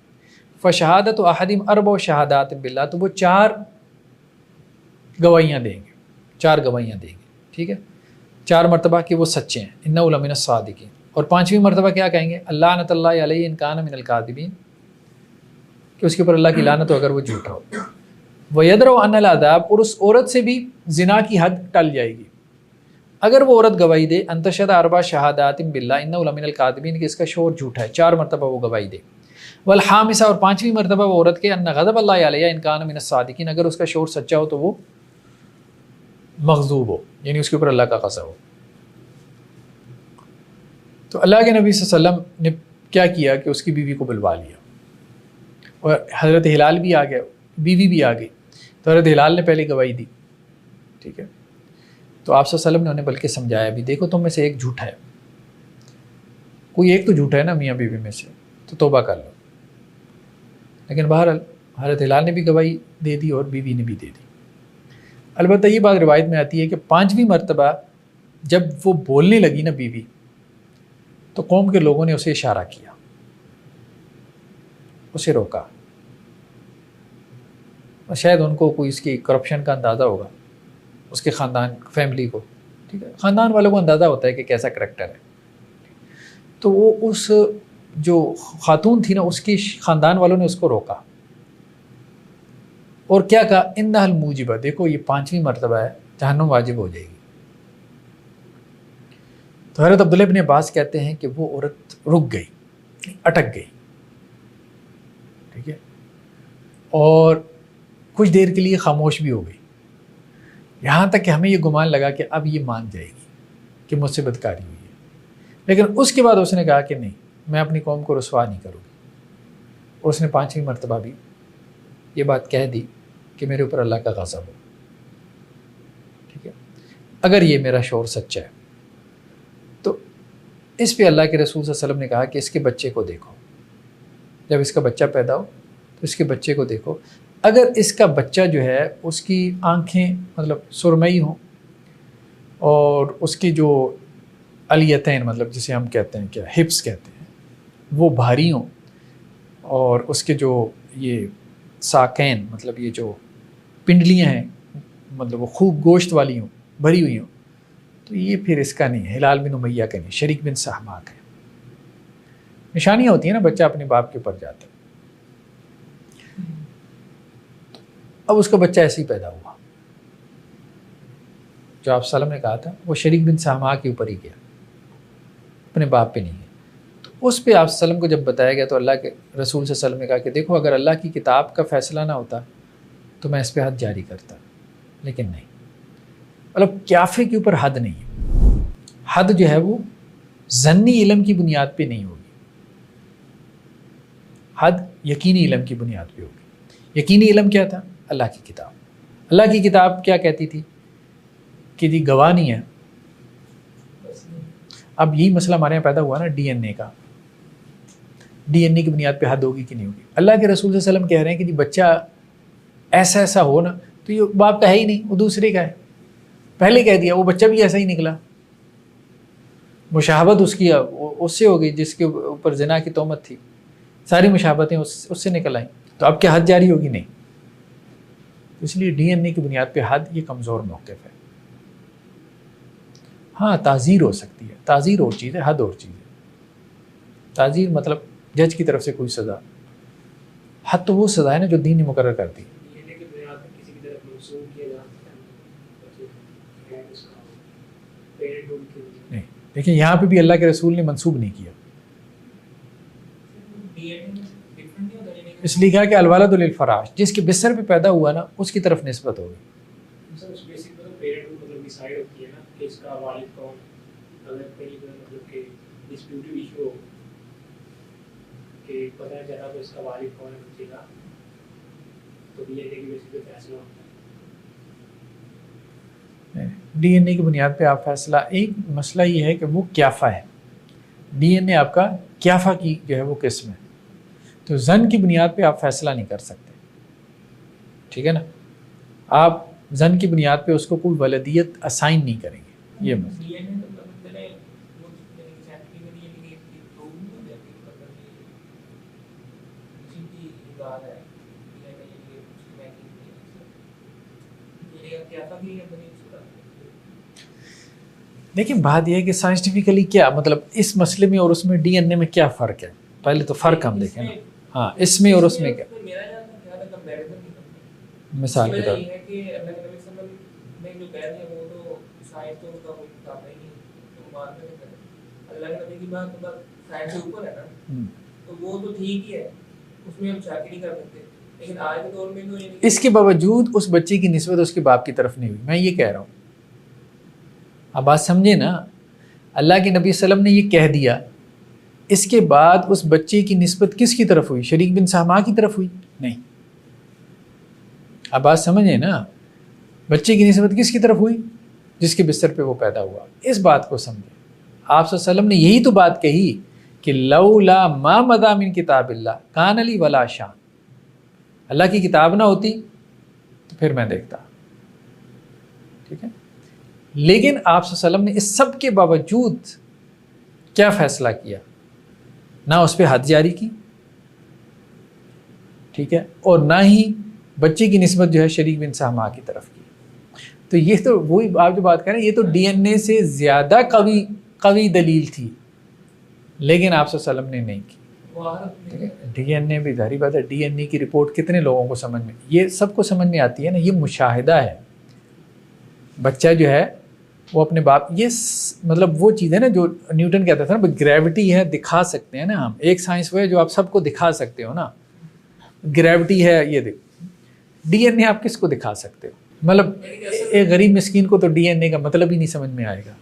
فشہادت احدہم 4 شہادات باللہ، تو وہ 4 گواہیاں دیں گے، 4 گواہیاں دیں گے. ٹھیک ہے، 4 مرتبہ کہ وہ سچے ہیں، انہ لمن الصادقین. اور 5ویں مرتبہ کیا کہیں گے؟ لعنت اللہ علیہ ان کان من الکاذبین، کہ اس کے اوپر اللہ کی لعنت ہو اگر وہ جھوٹا ہو. وَيَدْرَوْ أَنَّ الْعَذَابَ، اور اس عورت سے بھی زنا کی حد ٹل جائے گی اگر وہ عورت گواہی دے ان تشہد 4 شہادات باللہ انہ لمن الکاذبین، کہ اس کا شوہر جھوٹا ہے، 4 مرتبہ وہ گواہی دے. والخامسہ، اور 5ویں مرتبہ وہ عورت کے ان غضب اللہ علیہ ان کان من الصادقین، اگر اس کا شوہر سچا ہو تو وہ مغضوب ہو، یعنی اس کے اوپر اللہ کا غضب ہو. تو اللہ کے نبی صلی اللہ علیہ وسلم نے کیا کیا کہ اس کی بیوی کو بلوا لیا اور حضرت ہلال بھی آ گیا، بیوی بھی آ گئی. تو حضرت ہلال نے پہلے گواہی دی. ٹھیک ہے، تو آپ صلی اللہ علیہ وسلم نے انہیں بلکہ سمجھایا بھی، دیکھو تم میں سے ایک جھوٹا ہے، کوئی ایک تو جھوٹا ہے نا میاں بیوی میں سے، تو توبہ کر لو. لیکن بہرحال حضرت ہلال نے بھی گواہی دے دی اور بیوی نے بھی دے دی. البتہ یہ بات روایت میں آتی ہے کہ 5ویں مرتبہ جب وہ بولنے لگی نا بیوی، تو قوم کے لوگوں نے اسے اشارہ کیا، اسے روکا. اور شاید ان کو کوئی اس کی کرپشن کا اندازہ ہوگا، اس کے خاندان فیملی کو. ٹھیک ہے، خاندان والوں کو اندازہ ہوتا ہے کہ کیسا کریکٹر ہے. تو وہ اس جو خاتون تھی نا، اس کی خاندان والوں نے اس کو روکا اور کیا کہا؟ انہا الموجبہ، دیکھو یہ 5ویں مرتبہ ہے، جہنم واجب ہو جائے گی. تو حضرت عبداللہ بن عباس کہتے ہیں کہ وہ عورت رک گئی، اٹک گئی. ٹھیک ہے، اور کچھ دیر کے لیے خاموش بھی ہو گئی، یہاں تک کہ ہمیں یہ گمان لگا کہ اب یہ مان جائے گی کہ مجھ سے بدکاری ہوئی ہے. لیکن اس کے بعد اس نے کہا کہ نہیں، میں اپنی قوم کو رسوا نہیں کروں گی. اور اس نے 5ویں مرتبہ بھی یہ بات کہہ دی کہ میرے اوپر اللہ کا غضب ہو. ٹھیک ہے، اگر یہ میرا شوہر سچا ہے تو اس پہ اللہ کے رسول صلی اللہ علیہ وسلم نے کہا کہ اس کے بچے کو دیکھو، جب اس کا بچہ پیدا ہو تو اس کے بچے کو دیکھو. اگر اس کا بچہ جو ہے اس کی آنکھیں مطلب سرمئی ہوں اور اس کی جو الیتین مطلب جسے ہم کہتے ہیں کیا ہپس کہتے ہیں وہ بھاری ہوں، اور اس کے جو یہ ساکین مطلب یہ جو پنڈلیاں ہیں مطلب وہ خوب گوشت والی ہوں، بھری ہوئی ہوں، تو یہ پھر اس کا نہیں ہے، ہلال بن امیہ کا نہیں، شریک بن صحمہ کا ہے۔ نشانیاں ہوتی ہیں نا، بچہ اپنے باپ کے اوپر جاتا ہے، اب اس کا بچہ ایسے ہی پیدا ہوا، جو آپ صلی اللہ علیہ وسلم نے کہا تھا وہ شریک بن صحمہ کے اوپر ہی گیا، اپنے باپ پہ نہیں گیا۔ تو اس پہ آپ صلی اللہ علیہ وسلم کو جب بتایا گیا تو اللہ کے رسول صلی اللہ علیہ وسلم نے کہا کہ دیکھو اگر اللہ کی کتاب کا فیصلہ نہ ہوتا تو میں اس پہ حد جاری کرتا، لیکن نہیں، مطلب کیافے کے اوپر حد نہیں ہے، حد جو ہے وہ ظنی علم کی بنیاد پہ نہیں ہوگی، حد یقینی علم کی بنیاد پہ ہوگی۔ یقینی علم کیا تھا؟ اللہ کی کتاب۔ اللہ کی کتاب کیا کہتی تھی کہ جی گواہ نہیں ہے۔ اب یہی مسئلہ ہمارے یہاں پیدا ہوا نا ڈی این اے کا، ڈی این اے کی بنیاد پہ حد ہوگی کہ نہیں ہوگی؟ اللہ کے رسول صلی اللہ علیہ وسلم کہہ رہے ہیں کہ جی بچہ ایسا ایسا ہو نا، تو یہ باپ کا ہے ہی نہیں، وہ دوسرے کا ہے، پہلے کہہ دیا، وہ بچہ بھی ایسا ہی نکلا، مشابہت اس کی اس سے ہو گئی جس کے اوپر زنا کی تہمت تھی، ساری مشابہتیں اس سے نکل آئیں، تو اب کیا حد جاری ہوگی؟ نہیں۔ تو اس لیے ڈی این اے کی بنیاد پہ حد یہ کمزور موقف ہے۔ ہاں تعزیر ہو سکتی ہے، تعزیر اور چیز ہے، حد اور چیز ہے۔ تعزیر مطلب جج کی طرف سے کوئی سزا، حد تو وہ سزا ہے نا جو دین نے مقرر کر دی۔ نہیں، دیکھیں یہاں پہ بھی اللہ کے رسول نے منسوب نہیں کیا، اس لیے کہا کہ الولد للفراش، جس کے بستر پہ پیدا ہوا نا اس کی طرف نسبت ہوگی۔ ڈی این اے کی بنیاد پہ آپ فیصلہ، ایک مسئلہ یہ ہے کہ وہ کیافہ ہے، ڈی این اے آپ کا کیافہ کی جو ہے وہ قسم ہے، تو زن کی بنیاد پہ آپ فیصلہ نہیں کر سکتے، ٹھیک ہے نا، آپ زن کی بنیاد پہ اس کو کوئی ولدیت اسائن نہیں کریں گے، یہ مسئلہ۔ دیکھیں بات یہ ہے کہ سائنٹیفکلی کیا مطلب اس مسئلے میں اور اس میں ڈی این اے میں کیا فرق ہے، پہلے تو فرق ہم دیکھیں نا، ہاں اس میں اور اس میں کیا مثال کے طور اس کے باوجود اس بچے کی نسبت اس کے باپ کی طرف نہیں ہوئی، میں یہ کہہ رہا ہوں، اب بات سمجھے نا، اللہ کے نبی صلی اللہ علیہ وسلم نے یہ کہہ دیا، اس کے بعد اس بچے کی نسبت کس کی طرف ہوئی؟ شریک بن صحمہ کی طرف ہوئی؟ نہیں۔ اب بات سمجھے نا، بچے کی نسبت کس کی طرف ہوئی؟ جس کے بستر پہ وہ پیدا ہوا۔ اس بات کو سمجھے، آپ صلی اللہ علیہ وسلم نے یہی تو بات کہی کہ لولا ما مضى من کتاب اللہ کان لی ولا شان، اللہ کی کتاب نہ ہوتی تو پھر میں دیکھتا، ٹھیک ہے، لیکن آپ صلی اللہ علیہ وسلم نے اس سب کے باوجود کیا فیصلہ کیا؟ نہ اس پہ حد جاری کی، ٹھیک ہے، اور نہ ہی بچے کی نسبت جو ہے شریک بن صحمہ کی طرف کی۔ تو یہ تو وہی آپ جو بات کہہ رہے ہیں، یہ تو ڈی این اے سے زیادہ قوی دلیل تھی، لیکن آپ صلی اللہ علیہ وسلم نے نہیں کی۔ ڈی این اے بھی ظاہری بات ہے، ڈی این اے کی رپورٹ کتنے لوگوں کو سمجھ میں، یہ سب کو سمجھ میں آتی ہے نا، یہ مشاہدہ ہے، بچہ جو ہے وہ اپنے باپ، یہ مطلب وہ چیز ہے نا جو نیوٹن کہتا تھا نا، گریوٹی ہے، دکھا سکتے ہیں نا ہم، ایک سائنس وہ ہے جو آپ سب کو دکھا سکتے ہو نا، گریوٹی ہے، یہ دیکھ، ڈی این اے آپ کس کو دکھا سکتے ہو؟ مطلب ایک غریب مسکین کو تو ڈی این اے کا مطلب ہی نہیں سمجھ میں آئے گا،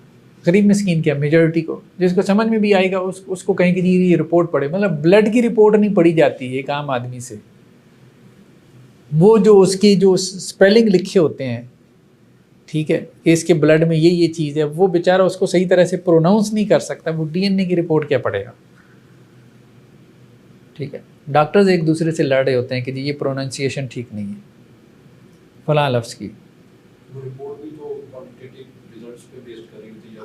غریب مسکین کیا، میجورٹی کو، جس کو سمجھ میں بھی آئے گا اس کو کہیں کہ یہ رپورٹ پڑھے، مطلب بلڈ کی رپورٹ نہیں پڑھی جاتی ہے ایک عام آدمی سے، وہ جو اس کی جو اسپیلنگ لکھے ہوتے ہیں، ٹھیک ہے، کہ اس کے بلڈ میں یہ چیز ہے، وہ بیچارہ اس کو صحیح طرح سے پروناؤنس نہیں کر سکتا، وہ ڈی این اے کی رپورٹ کیا پڑھے گا، ٹھیک ہے۔ ڈاکٹرز ایک دوسرے سے لڑ رہے ہوتے ہیں کہ جی یہ پروننسیشن ٹھیک نہیں ہے فلاں لفظ کی،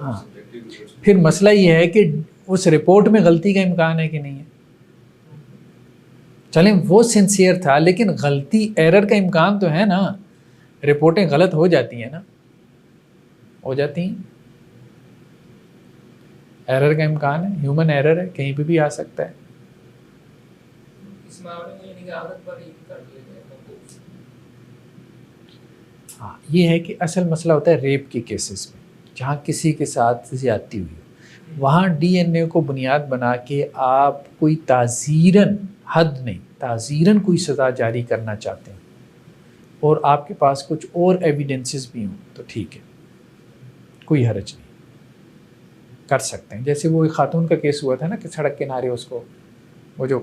ہاں، پھر مسئلہ یہ ہے کہ اس رپورٹ میں غلطی کا امکان ہے کہ نہیں ہے، چلیں وہ سنسیئر تھا، لیکن غلطی ایرر کا امکان تو ہے نا، رپورٹیں غلط ہو جاتی ہیں نا، ہو جاتی ہیں، ایرر کا امکان ہے، ہیومن ایرر ہے، کہیں پہ بھی آ سکتا ہے. اس معاملے میں یعنی کہ عادت پر ہی کر لیتے ہیں. ہاں یہ ہے کہ اصل مسئلہ ہوتا ہے ریپ کے کیسز میں، جہاں کسی کے ساتھ زیادتی ہوئی ہو، وہاں ڈی این اے کو بنیاد بنا کے آپ کوئی تعزیراً، حد نہیں، تعزیراً کوئی سزا جاری کرنا چاہتے ہیں اور آپ کے پاس کچھ اور ایویڈنسز بھی ہوں تو ٹھیک ہے، کوئی حرج نہیں، کر سکتے ہیں. جیسے وہ ایک خاتون کا کیس ہوا تھا نا کہ سڑک کنارے اس کو، وہ جو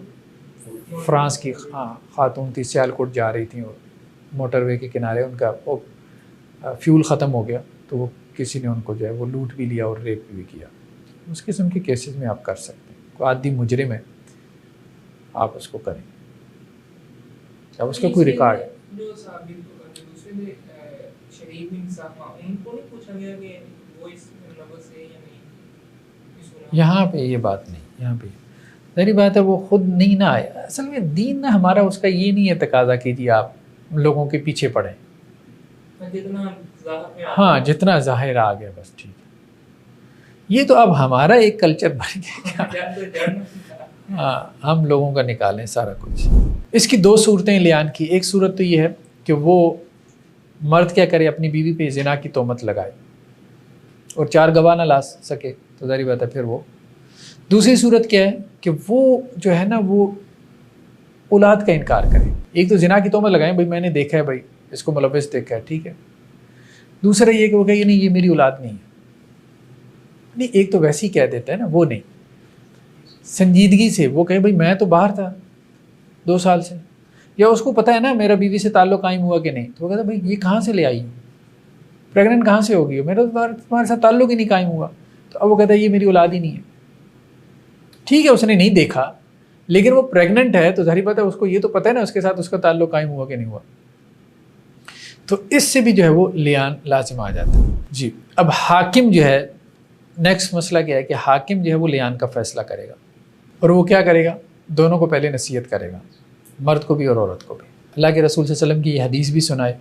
فرانس کی خاتون تھی، سیالکوٹ جا رہی تھیں اور موٹر وے کے کنارے ان کا فیول ختم ہو گیا تو وہ کسی نے ان کو جو ہے وہ لوٹ بھی لیا اور ریپ بھی کیا. اس قسم کے کیسز میں آپ کر سکتے ہیں. کوئی عادی مجرم ہے آپ اس کو کریں، اب اس کا کوئی ریکارڈ ہے. جو صاحب دوسرے شریف انصاف ان کو نہیں پوچھا گیا کہ وہ اس لفظ سے یا نہیں؟ یہاں پہ یہ بات نہیں، یہاں پہ ظاہری بات ہے وہ خود نہیں نہ آئے. اصل میں دین نہ ہمارا اس کا یہ نہیں ہے تقاضا کیجیے آپ لوگوں کے پیچھے پڑیں، ہاں جتنا ظاہر آ گیا بس ٹھیک ہے. یہ تو اب ہمارا ایک کلچر بن گیا، ہاں ہم لوگوں کا نکالیں سارا کچھ. اس کی دو صورتیں لیان کی. ایک صورت تو یہ ہے کہ وہ مرد کیا کرے، اپنی بیوی پہ زنا کی تہمت لگائے اور 4 گواہ نہ لا سکے تو ظاہری بات ہے پھر وہ. دوسری صورت کیا ہے کہ وہ جو ہے نا وہ اولاد کا انکار کرے. ایک تو زنا کی تہمت لگائیں، بھائی میں نے دیکھا ہے، بھائی اس کو ملوث دیکھا ہے، ٹھیک ہے. دوسرا یہ کہ وہ کہے نہیں یہ میری اولاد نہیں ہے. نہیں، ایک تو ویسے ہی کہہ دیتا ہے نا، وہ نہیں، سنجیدگی سے وہ کہے بھائی میں تو باہر تھا 2 سال سے، یا اس کو پتہ ہے نا میرا بیوی سے تعلق قائم ہوا کہ نہیں، تو وہ کہتا ہے بھائی یہ کہاں سے لے آئی، پریگننٹ کہاں سے ہوگی، میرا تمہارے ساتھ تعلق ہی نہیں قائم ہوا. تو اب وہ کہتا ہے یہ میری اولاد ہی نہیں ہے. ٹھیک ہے اس نے نہیں دیکھا لیکن وہ پریگننٹ ہے تو ظاہری بات ہے اس کو یہ تو پتہ ہے نا اس کے ساتھ اس کا تعلق قائم ہوا کہ نہیں ہوا. تو اس سے بھی جو ہے وہ لیان لازم آ جاتا ہے. جی اب حاکم جو ہے، نیکسٹ مسئلہ کیا ہے کہ حاکم جو ہے وہ لیان کا فیصلہ کرے گا، اور وہ کیا کرے گا، دونوں کو پہلے نصیحت کرے گا، مرد کو بھی اور عورت کو بھی. اللہ کے رسول صلی اللہ علیہ وسلم کی یہ حدیث بھی سنائے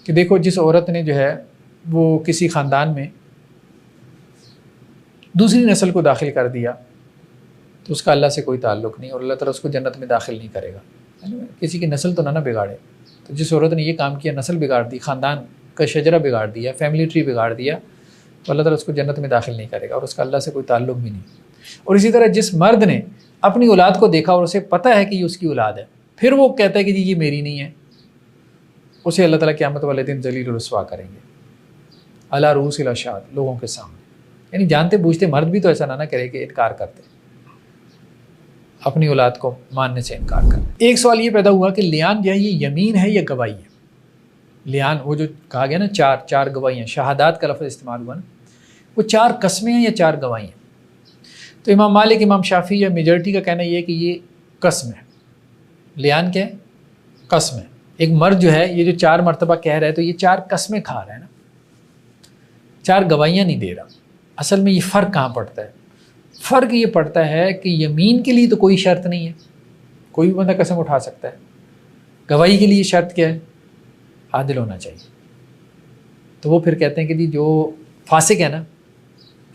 کہ دیکھو جس عورت نے جو ہے وہ کسی خاندان میں دوسری نسل کو داخل کر دیا تو اس کا اللہ سے کوئی تعلق نہیں، اور اللہ تعالیٰ اس کو جنت میں داخل نہیں کرے گا. کسی کی نسل تو نہ بگاڑے. تو جس عورت نے یہ کام کیا، نسل بگاڑ دی، خاندان کا شجرہ بگاڑ دیا، فیملی ٹری بگاڑ دیا، تو اللہ تعالیٰ اس کو جنت میں داخل نہیں کرے گا اور اس کا اللہ سے کوئی تعلق بھی نہیں. اور اسی طرح جس مرد نے اپنی اولاد کو دیکھا اور اسے پتہ ہے کہ یہ اس کی اولاد ہے، پھر وہ کہتا ہے کہ جی یہ میری نہیں ہے، اسے اللہ تعالیٰ قیامت والے دن ذلیل و رسوا کریں گے علی رؤوس الاشہاد، لوگوں کے سامنے. یعنی جانتے بوجھتے مرد بھی تو ایسا نہ کرے کہ انکار کرتے، اپنی اولاد کو ماننے سے انکار کرتے. ایک سوال یہ پیدا ہوا کہ لیان جو ہے یہ یمین ہے یا گواہی ہے. لیان وہ جو کہا گیا نا چار گواہیاں، شہادات کا لفظ استعمال ہوا نا، وہ 4 قسمیں ہیں یا 4 گواہیاں. تو امام مالک، امام شافعی یا میجورٹی کا کہنا یہ ہے کہ یہ قسم ہے. لیان کیا ہے؟ قسم ہے. ایک مرد جو ہے یہ جو 4 مرتبہ کہہ رہا ہے تو یہ 4 قسمیں کھا رہا ہے نا، 4 گواہیاں نہیں دے رہا. اصل میں یہ فرق کہاں پڑتا ہے؟ فرق یہ پڑتا ہے کہ یمین کے لیے تو کوئی شرط نہیں ہے، کوئی بھی بندہ قسم اٹھا سکتا ہے. گواہی کے لیے شرط کیا ہے؟ عادل ہونا چاہیے. تو وہ پھر کہتے ہیں کہ جی جو فاسق ہے نا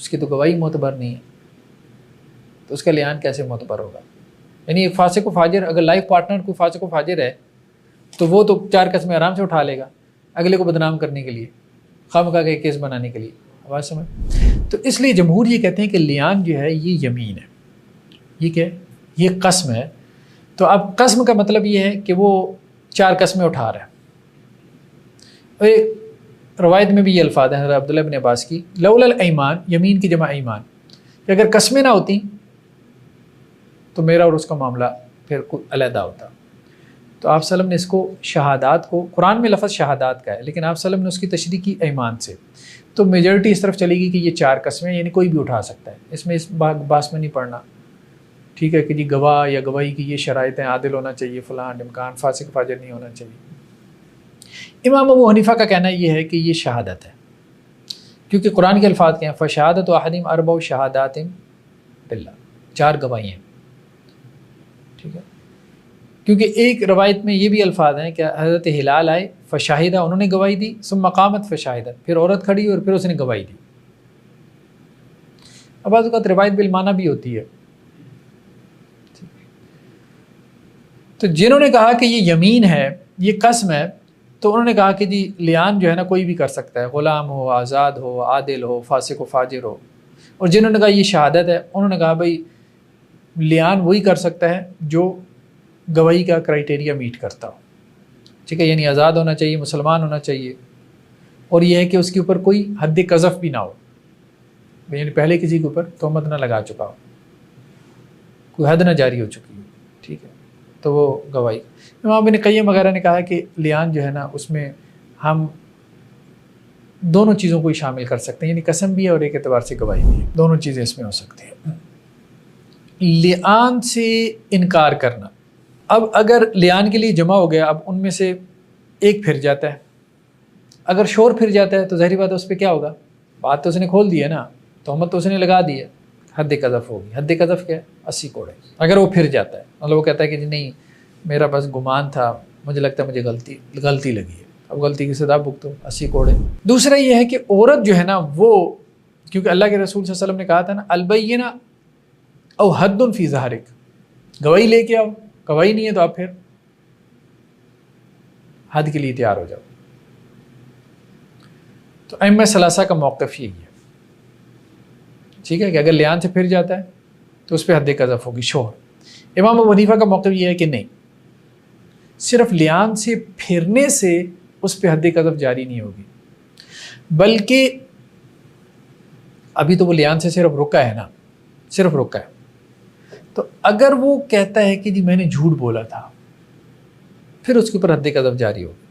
اس کی تو گواہی معتبر نہیں ہے، تو اس کا لیان کیسے معتبر ہوگا؟ یعنی ایک فاسق و فاجر، اگر لائف پارٹنر کوئی فاسق و فاجر ہے تو وہ تو 4 قسمیں آرام سے اٹھا لے گا اگلے کو بدنام کرنے کے لیے، خواہ کے کیس بنانے کے لیے. آواز سمجھ؟ تو اس لیے جمہور یہ کہتے ہیں کہ لیان جو ہے یہ یمین ہے. یہ کیا ہے؟ یہ قسم ہے. تو اب قسم کا مطلب یہ ہے کہ وہ 4 قسمیں اٹھا رہا ہے. اور ایک روایت میں بھی یہ الفاظ ہیں حضرت عبداللہ بن عباس کی، لولا الایمان، یمین کی جمع ایمان، کہ اگر قسمیں نہ ہوتی تو میرا اور اس کا معاملہ پھر علیحدہ ہوتا. تو آپ صلی اللہ علیہ وسلم نے اس کو شہادات کو، قرآن میں لفظ شہادات کا ہے لیکن آپ صلی اللہ علیہ وسلم نے اس کی تشریح کی ایمان سے. تو میجورٹی اس طرف چلے گی کہ یہ 4 قسمیں، یعنی کوئی بھی اٹھا سکتا ہے، اس میں اس باس میں نہیں پڑھنا. ٹھیک ہے کہ جی گواہ یا گواہی کی یہ شرائط ہیں، عادل ہونا چاہیے، فلاں امکان، فاسق فاجر نہیں ہونا چاہیے. امام ابو حنیفہ کا کہنا یہ ہے کہ یہ شہادت ہے، کیونکہ قرآن کے الفاظ کیا ہیں، فشہادت احدہم اربع شہادات باللہ، 4 گواہیاں. ٹھیک ہے، کیونکہ ایک روایت میں یہ بھی الفاظ ہیں کہ حضرت ہلال آئے فشاہدہ، انہوں نے گواہی دی، ثم قامت فشاہدت، پھر عورت کھڑی اور پھر اس نے گواہی دی. اب بعض اوقات روایت بالمعنی بھی ہوتی ہے. تو جنہوں نے کہا کہ یہ یمین ہے، یہ قسم ہے، تو انہوں نے کہا کہ جی لیان جو ہے نا کوئی بھی کر سکتا ہے، غلام ہو، آزاد ہو، عادل ہو، فاسق و فاجر ہو. اور جنہوں نے کہا یہ شہادت ہے، انہوں نے کہا بھائی لیان وہی کر سکتا ہے جو گواہی کا کرائٹیریا میٹ کرتا ہو. ٹھیک ہے، یعنی آزاد ہونا چاہیے، مسلمان ہونا چاہیے، اور یہ ہے کہ اس کے اوپر کوئی حد قذف بھی نہ ہو، یعنی پہلے کسی کے اوپر تہمت نہ لگا چکا ہو، کوئی حد نہ جاری ہو چکی ہو. ٹھیک ہے، تو وہ گواہی. امام ابن قیم وغیرہ نے کہا کہ لیان جو ہے نا اس میں ہم دونوں چیزوں کو ہی شامل کر سکتے ہیں، یعنی قسم بھی ہے اور ایک اعتبار سے گواہی بھی ہے، دونوں چیزیں اس میں ہو سکتی ہیں. لیان سے انکار کرنا، اب اگر لیان کے لیے جمع ہو گیا، اب ان میں سے ایک پھر جاتا ہے، اگر شور پھر جاتا ہے تو ظاہری بات ہے اس پہ کیا ہوگا، بات تو اس نے کھول دی ہے نا، تہمت تو اس نے لگا دی ہے، حد قذف ہوگی. حد قذف کیا ہے؟ 80 کوڑے. اگر وہ پھر جاتا ہے، مطلب وہ کہتا ہے کہ جی نہیں میرا بس گمان تھا، مجھے لگتا ہے مجھے غلطی لگی ہے، اب غلطی کی سزا بھگتو، 80 کوڑے. دوسرا یہ ہے کہ عورت جو ہے نا وہ، کیونکہ اللہ کے رسول صلی اللہ علیہ وسلم نے کہا تھا نا البینہ او حد فی ظہرک، گواہی لے کے آؤ، گواہی نہیں ہے تو آپ پھر حد کے لیے تیار ہو جاؤ. تو ائمہ ثلاثہ کا موقف یہی ہے. ٹھیک ہے کہ اگر لیان سے پھر جاتا ہے تو اس پہ حد قذف ہوگی، شوہر. امام ابو حنیفہ کا موقف یہ ہے کہ نہیں، صرف لیان سے پھرنے سے اس پہ حد قذف جاری نہیں ہوگی، بلکہ ابھی تو وہ لیان سے صرف رکا ہے نا، صرف رکا ہے. تو اگر وہ کہتا ہے کہ جی میں نے جھوٹ بولا تھا، پھر اس کے اوپر حد قذف جاری ہوگی.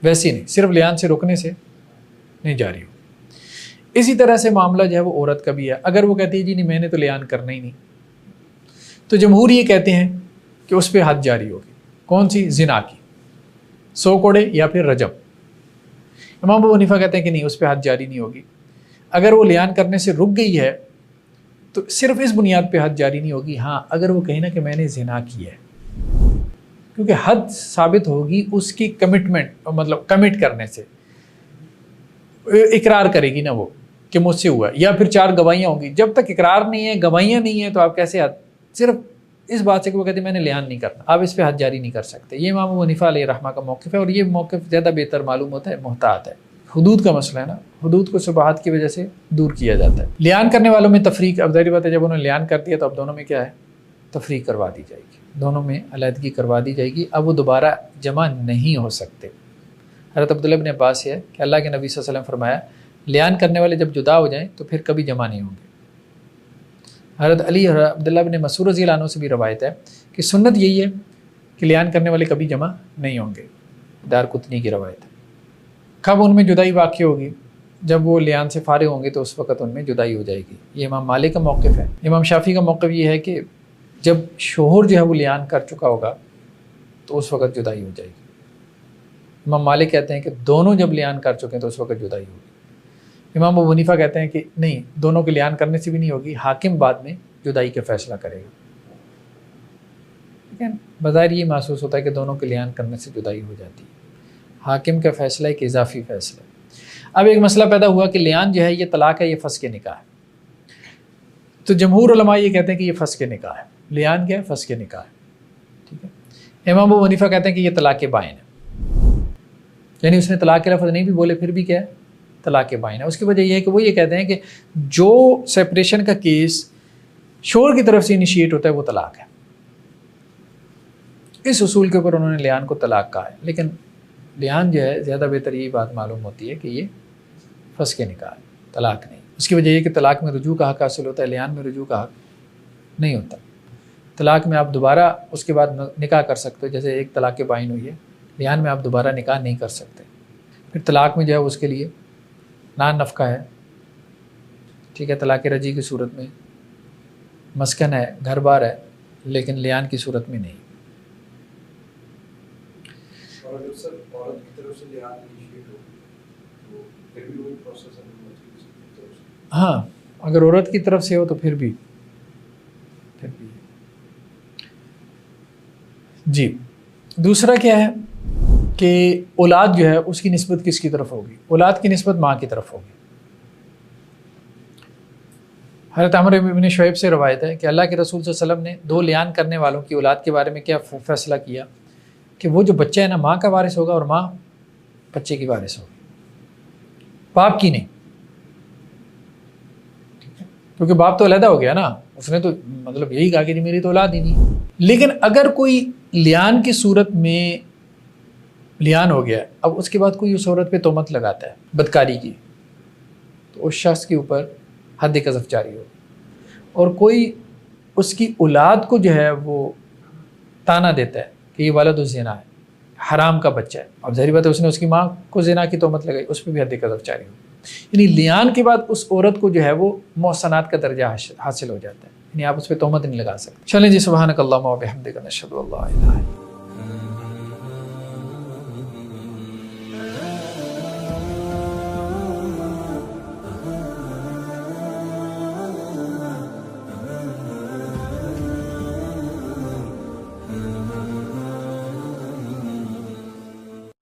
ویسے نہیں، صرف لیان سے رکنے سے نہیں جاری ہوگی. اسی طرح سے معاملہ جو ہے وہ عورت کا بھی ہے. اگر وہ کہتی ہے جی نہیں میں نے تو لیان کرنا ہی نہیں، تو جمہور یہ کہتے ہیں کہ اس پہ حد جاری ہوگی. کون سی؟ زنا کی، 100 کوڑے یا پھر رجم. امام ابو حنیفہ کہتے ہیں کہ نہیں، اس پہ حد جاری نہیں ہوگی. اگر وہ لیان کرنے سے رک گئی ہے تو صرف اس بنیاد پہ حد جاری نہیں ہوگی. ہاں اگر وہ کہیں نا کہ میں نے زنا کی ہے، کیونکہ حد ثابت ہوگی اس کی کمٹمنٹ، مطلب کمٹ کرنے سے. اقرار کرے گی نا وہ کہ مجھ سے ہوا ہے، یا پھر 4 گواہیاں ہوں گی. جب تک اقرار نہیں ہے، گواہیاں نہیں ہیں، تو آپ کیسے حد؟ صرف اس بات سے کہ وہ کہتے ہیں میں نے لیان نہیں کرنا، آپ اس پہ حد جاری نہیں کر سکتے. یہ امام ابو حنیفہ علیہ رحمہ کا موقف ہے، اور یہ موقف زیادہ بہتر معلوم ہوتا ہے، محتاط ہے. حدود کا مسئلہ ہے نا، حدود کو شبہات کی وجہ سے دور کیا جاتا ہے. لیان کرنے والوں میں تفریق، اب ظاہر بات ہے جب انہوں نے لیان کر دیا تو اب دونوں میں کیا ہے، تفریق کروا دی جائے گی، دونوں میں علیحدگی کروا دی جائے گی. اب وہ دوبارہ جمع نہیں ہو سکتے. حضرت عبداللہ بن عباس سے ہے کہ اللہ کے نبی صلی اللہ علیہ وسلم فرمایا لیان کرنے والے جب جدا ہو جائیں تو پھر کبھی جمع نہیں ہوں گے. حضرت علی اور عبداللہ بن مسعود رضی اللہ عنہ سے بھی روایت ہے کہ سنت یہی ہے کہ لیان کرنے والے کبھی جمع نہیں ہوں گے. دارقطنی کی روایت ہے. کب ان میں جدائی واقع ہوگی؟ جب وہ لیان سے فارغ ہوں گے تو اس وقت ان میں جدائی ہو جائے گی. یہ امام مالک کا موقف ہے. امام شافعی کا موقف یہ ہے کہ جب شوہر جو ہے وہ لیان کر چکا ہوگا تو اس وقت جدائی ہو جائے گی. امام مالک کہتے ہیں کہ دونوں جب لیان کر چکے ہیں تو اس وقت جدائی ہوگی. امام ابو حنیفہ کہتے ہیں کہ نہیں، دونوں کے لیان کرنے سے بھی نہیں ہوگی، حاکم بعد میں جدائی کا فیصلہ کرے گا. ٹھیک ہے، بظاہر یہ محسوس ہوتا ہے کہ دونوں کے لیان کرنے سے جدائی ہو جاتی ہے. حاکم کا فیصلہ ایک اضافی فیصلہ ہے. اب ایک مسئلہ پیدا ہوا کہ لیان جو ہے یہ طلاق ہے، یہ فسخ نکاح ہے. تو جمہور علماء یہ کہتے ہیں کہ یہ فسخ نکاح ہے. لیان کیا ہے؟ فسخ نکاح ہے. ٹھیک ہے. امام ابو حنیفہ کہتے ہیں کہ یہ طلاق بائن ہے، یعنی اس نے طلاق کے لفظ نہیں بھی بولے پھر بھی کیا ہے، طلاق بائن ہے. اس کی وجہ یہ ہے کہ وہ یہ کہتے ہیں کہ جو سیپریشن کا کیس شوہر کی طرف سے انیشیٹ ہوتا ہے وہ طلاق ہے. اس اصول کے اوپر انہوں نے لیان کو طلاق کہا ہے. لیکن لیان جو ہے زیادہ بہتر یہی بات معلوم ہوتی ہے کہ یہ فسخ نکاح ہے، طلاق نہیں. اس کی وجہ یہ کہ طلاق میں رجوع کا حق حاصل ہوتا ہے، لیان میں رجوع کا حق نہیں ہوتا. طلاق میں آپ دوبارہ اس کے بعد نکاح کر سکتے ہو، جیسے ایک طلاق بائن ہوئی ہے. لیان میں آپ دوبارہ نکاح نہیں کر سکتے. پھر طلاق میں جو ہے اس کے لیے نان نفقہ ہے. ٹھیک ہے، طلاق رجعی کی صورت میں مسکن ہے، گھر بار ہے، لیکن لیان کی صورت میں نہیں. اور اگر سر عورت کی طرف سے لیان انیشیٹ ہو تو پھر بھی وہی پروسیس ہے ہاں، اگر عورت کی طرف سے ہو تو پھر بھی جی. دوسرا کیا ہے کہ اولاد جو ہے اس کی نسبت کس کی طرف ہوگی؟ اولاد کی نسبت ماں کی طرف ہوگی. حضرت عمر بن شعیب سے روایت ہے کہ اللہ کے رسول صلی اللہ علیہ وسلم نے 2 لیان کرنے والوں کی اولاد کے بارے میں کیا فیصلہ کیا کہ وہ جو بچہ ہے نا ماں کا وارث ہوگا اور ماں بچے کی وارث ہوگی، باپ کی نہیں، کیونکہ باپ تو علیحدہ ہو گیا نا، اس نے تو مطلب یہی کہا کہ میری تو اولاد ہی نہیں۔ لیکن اگر کوئی لیان کی صورت میں لیان ہو گیا، اب اس کے بعد کوئی اس عورت پہ تہمت لگاتا ہے بدکاری کی، تو اس شخص کے اوپر حد قذف جاری ہو، اور کوئی اس کی اولاد کو جو ہے وہ تانا دیتا ہے کہ یہ ولد الزنا ہے، حرام کا بچہ ہے، اب ظاہر بات ہے اس نے اس کی ماں کو زنا کی تہمت لگائی، اس پہ بھی حد قذف جاری ہو، یعنی لیان کے بعد اس عورت کو جو ہے وہ محصنات کا درجہ حاصل ہو جاتا ہے، یعنی آپ اس پہ تہمت نہیں لگا سکتے۔ چلیں جی، سبحانک اللہم و بحمدک، نشہد ان لا الہ الا انت۔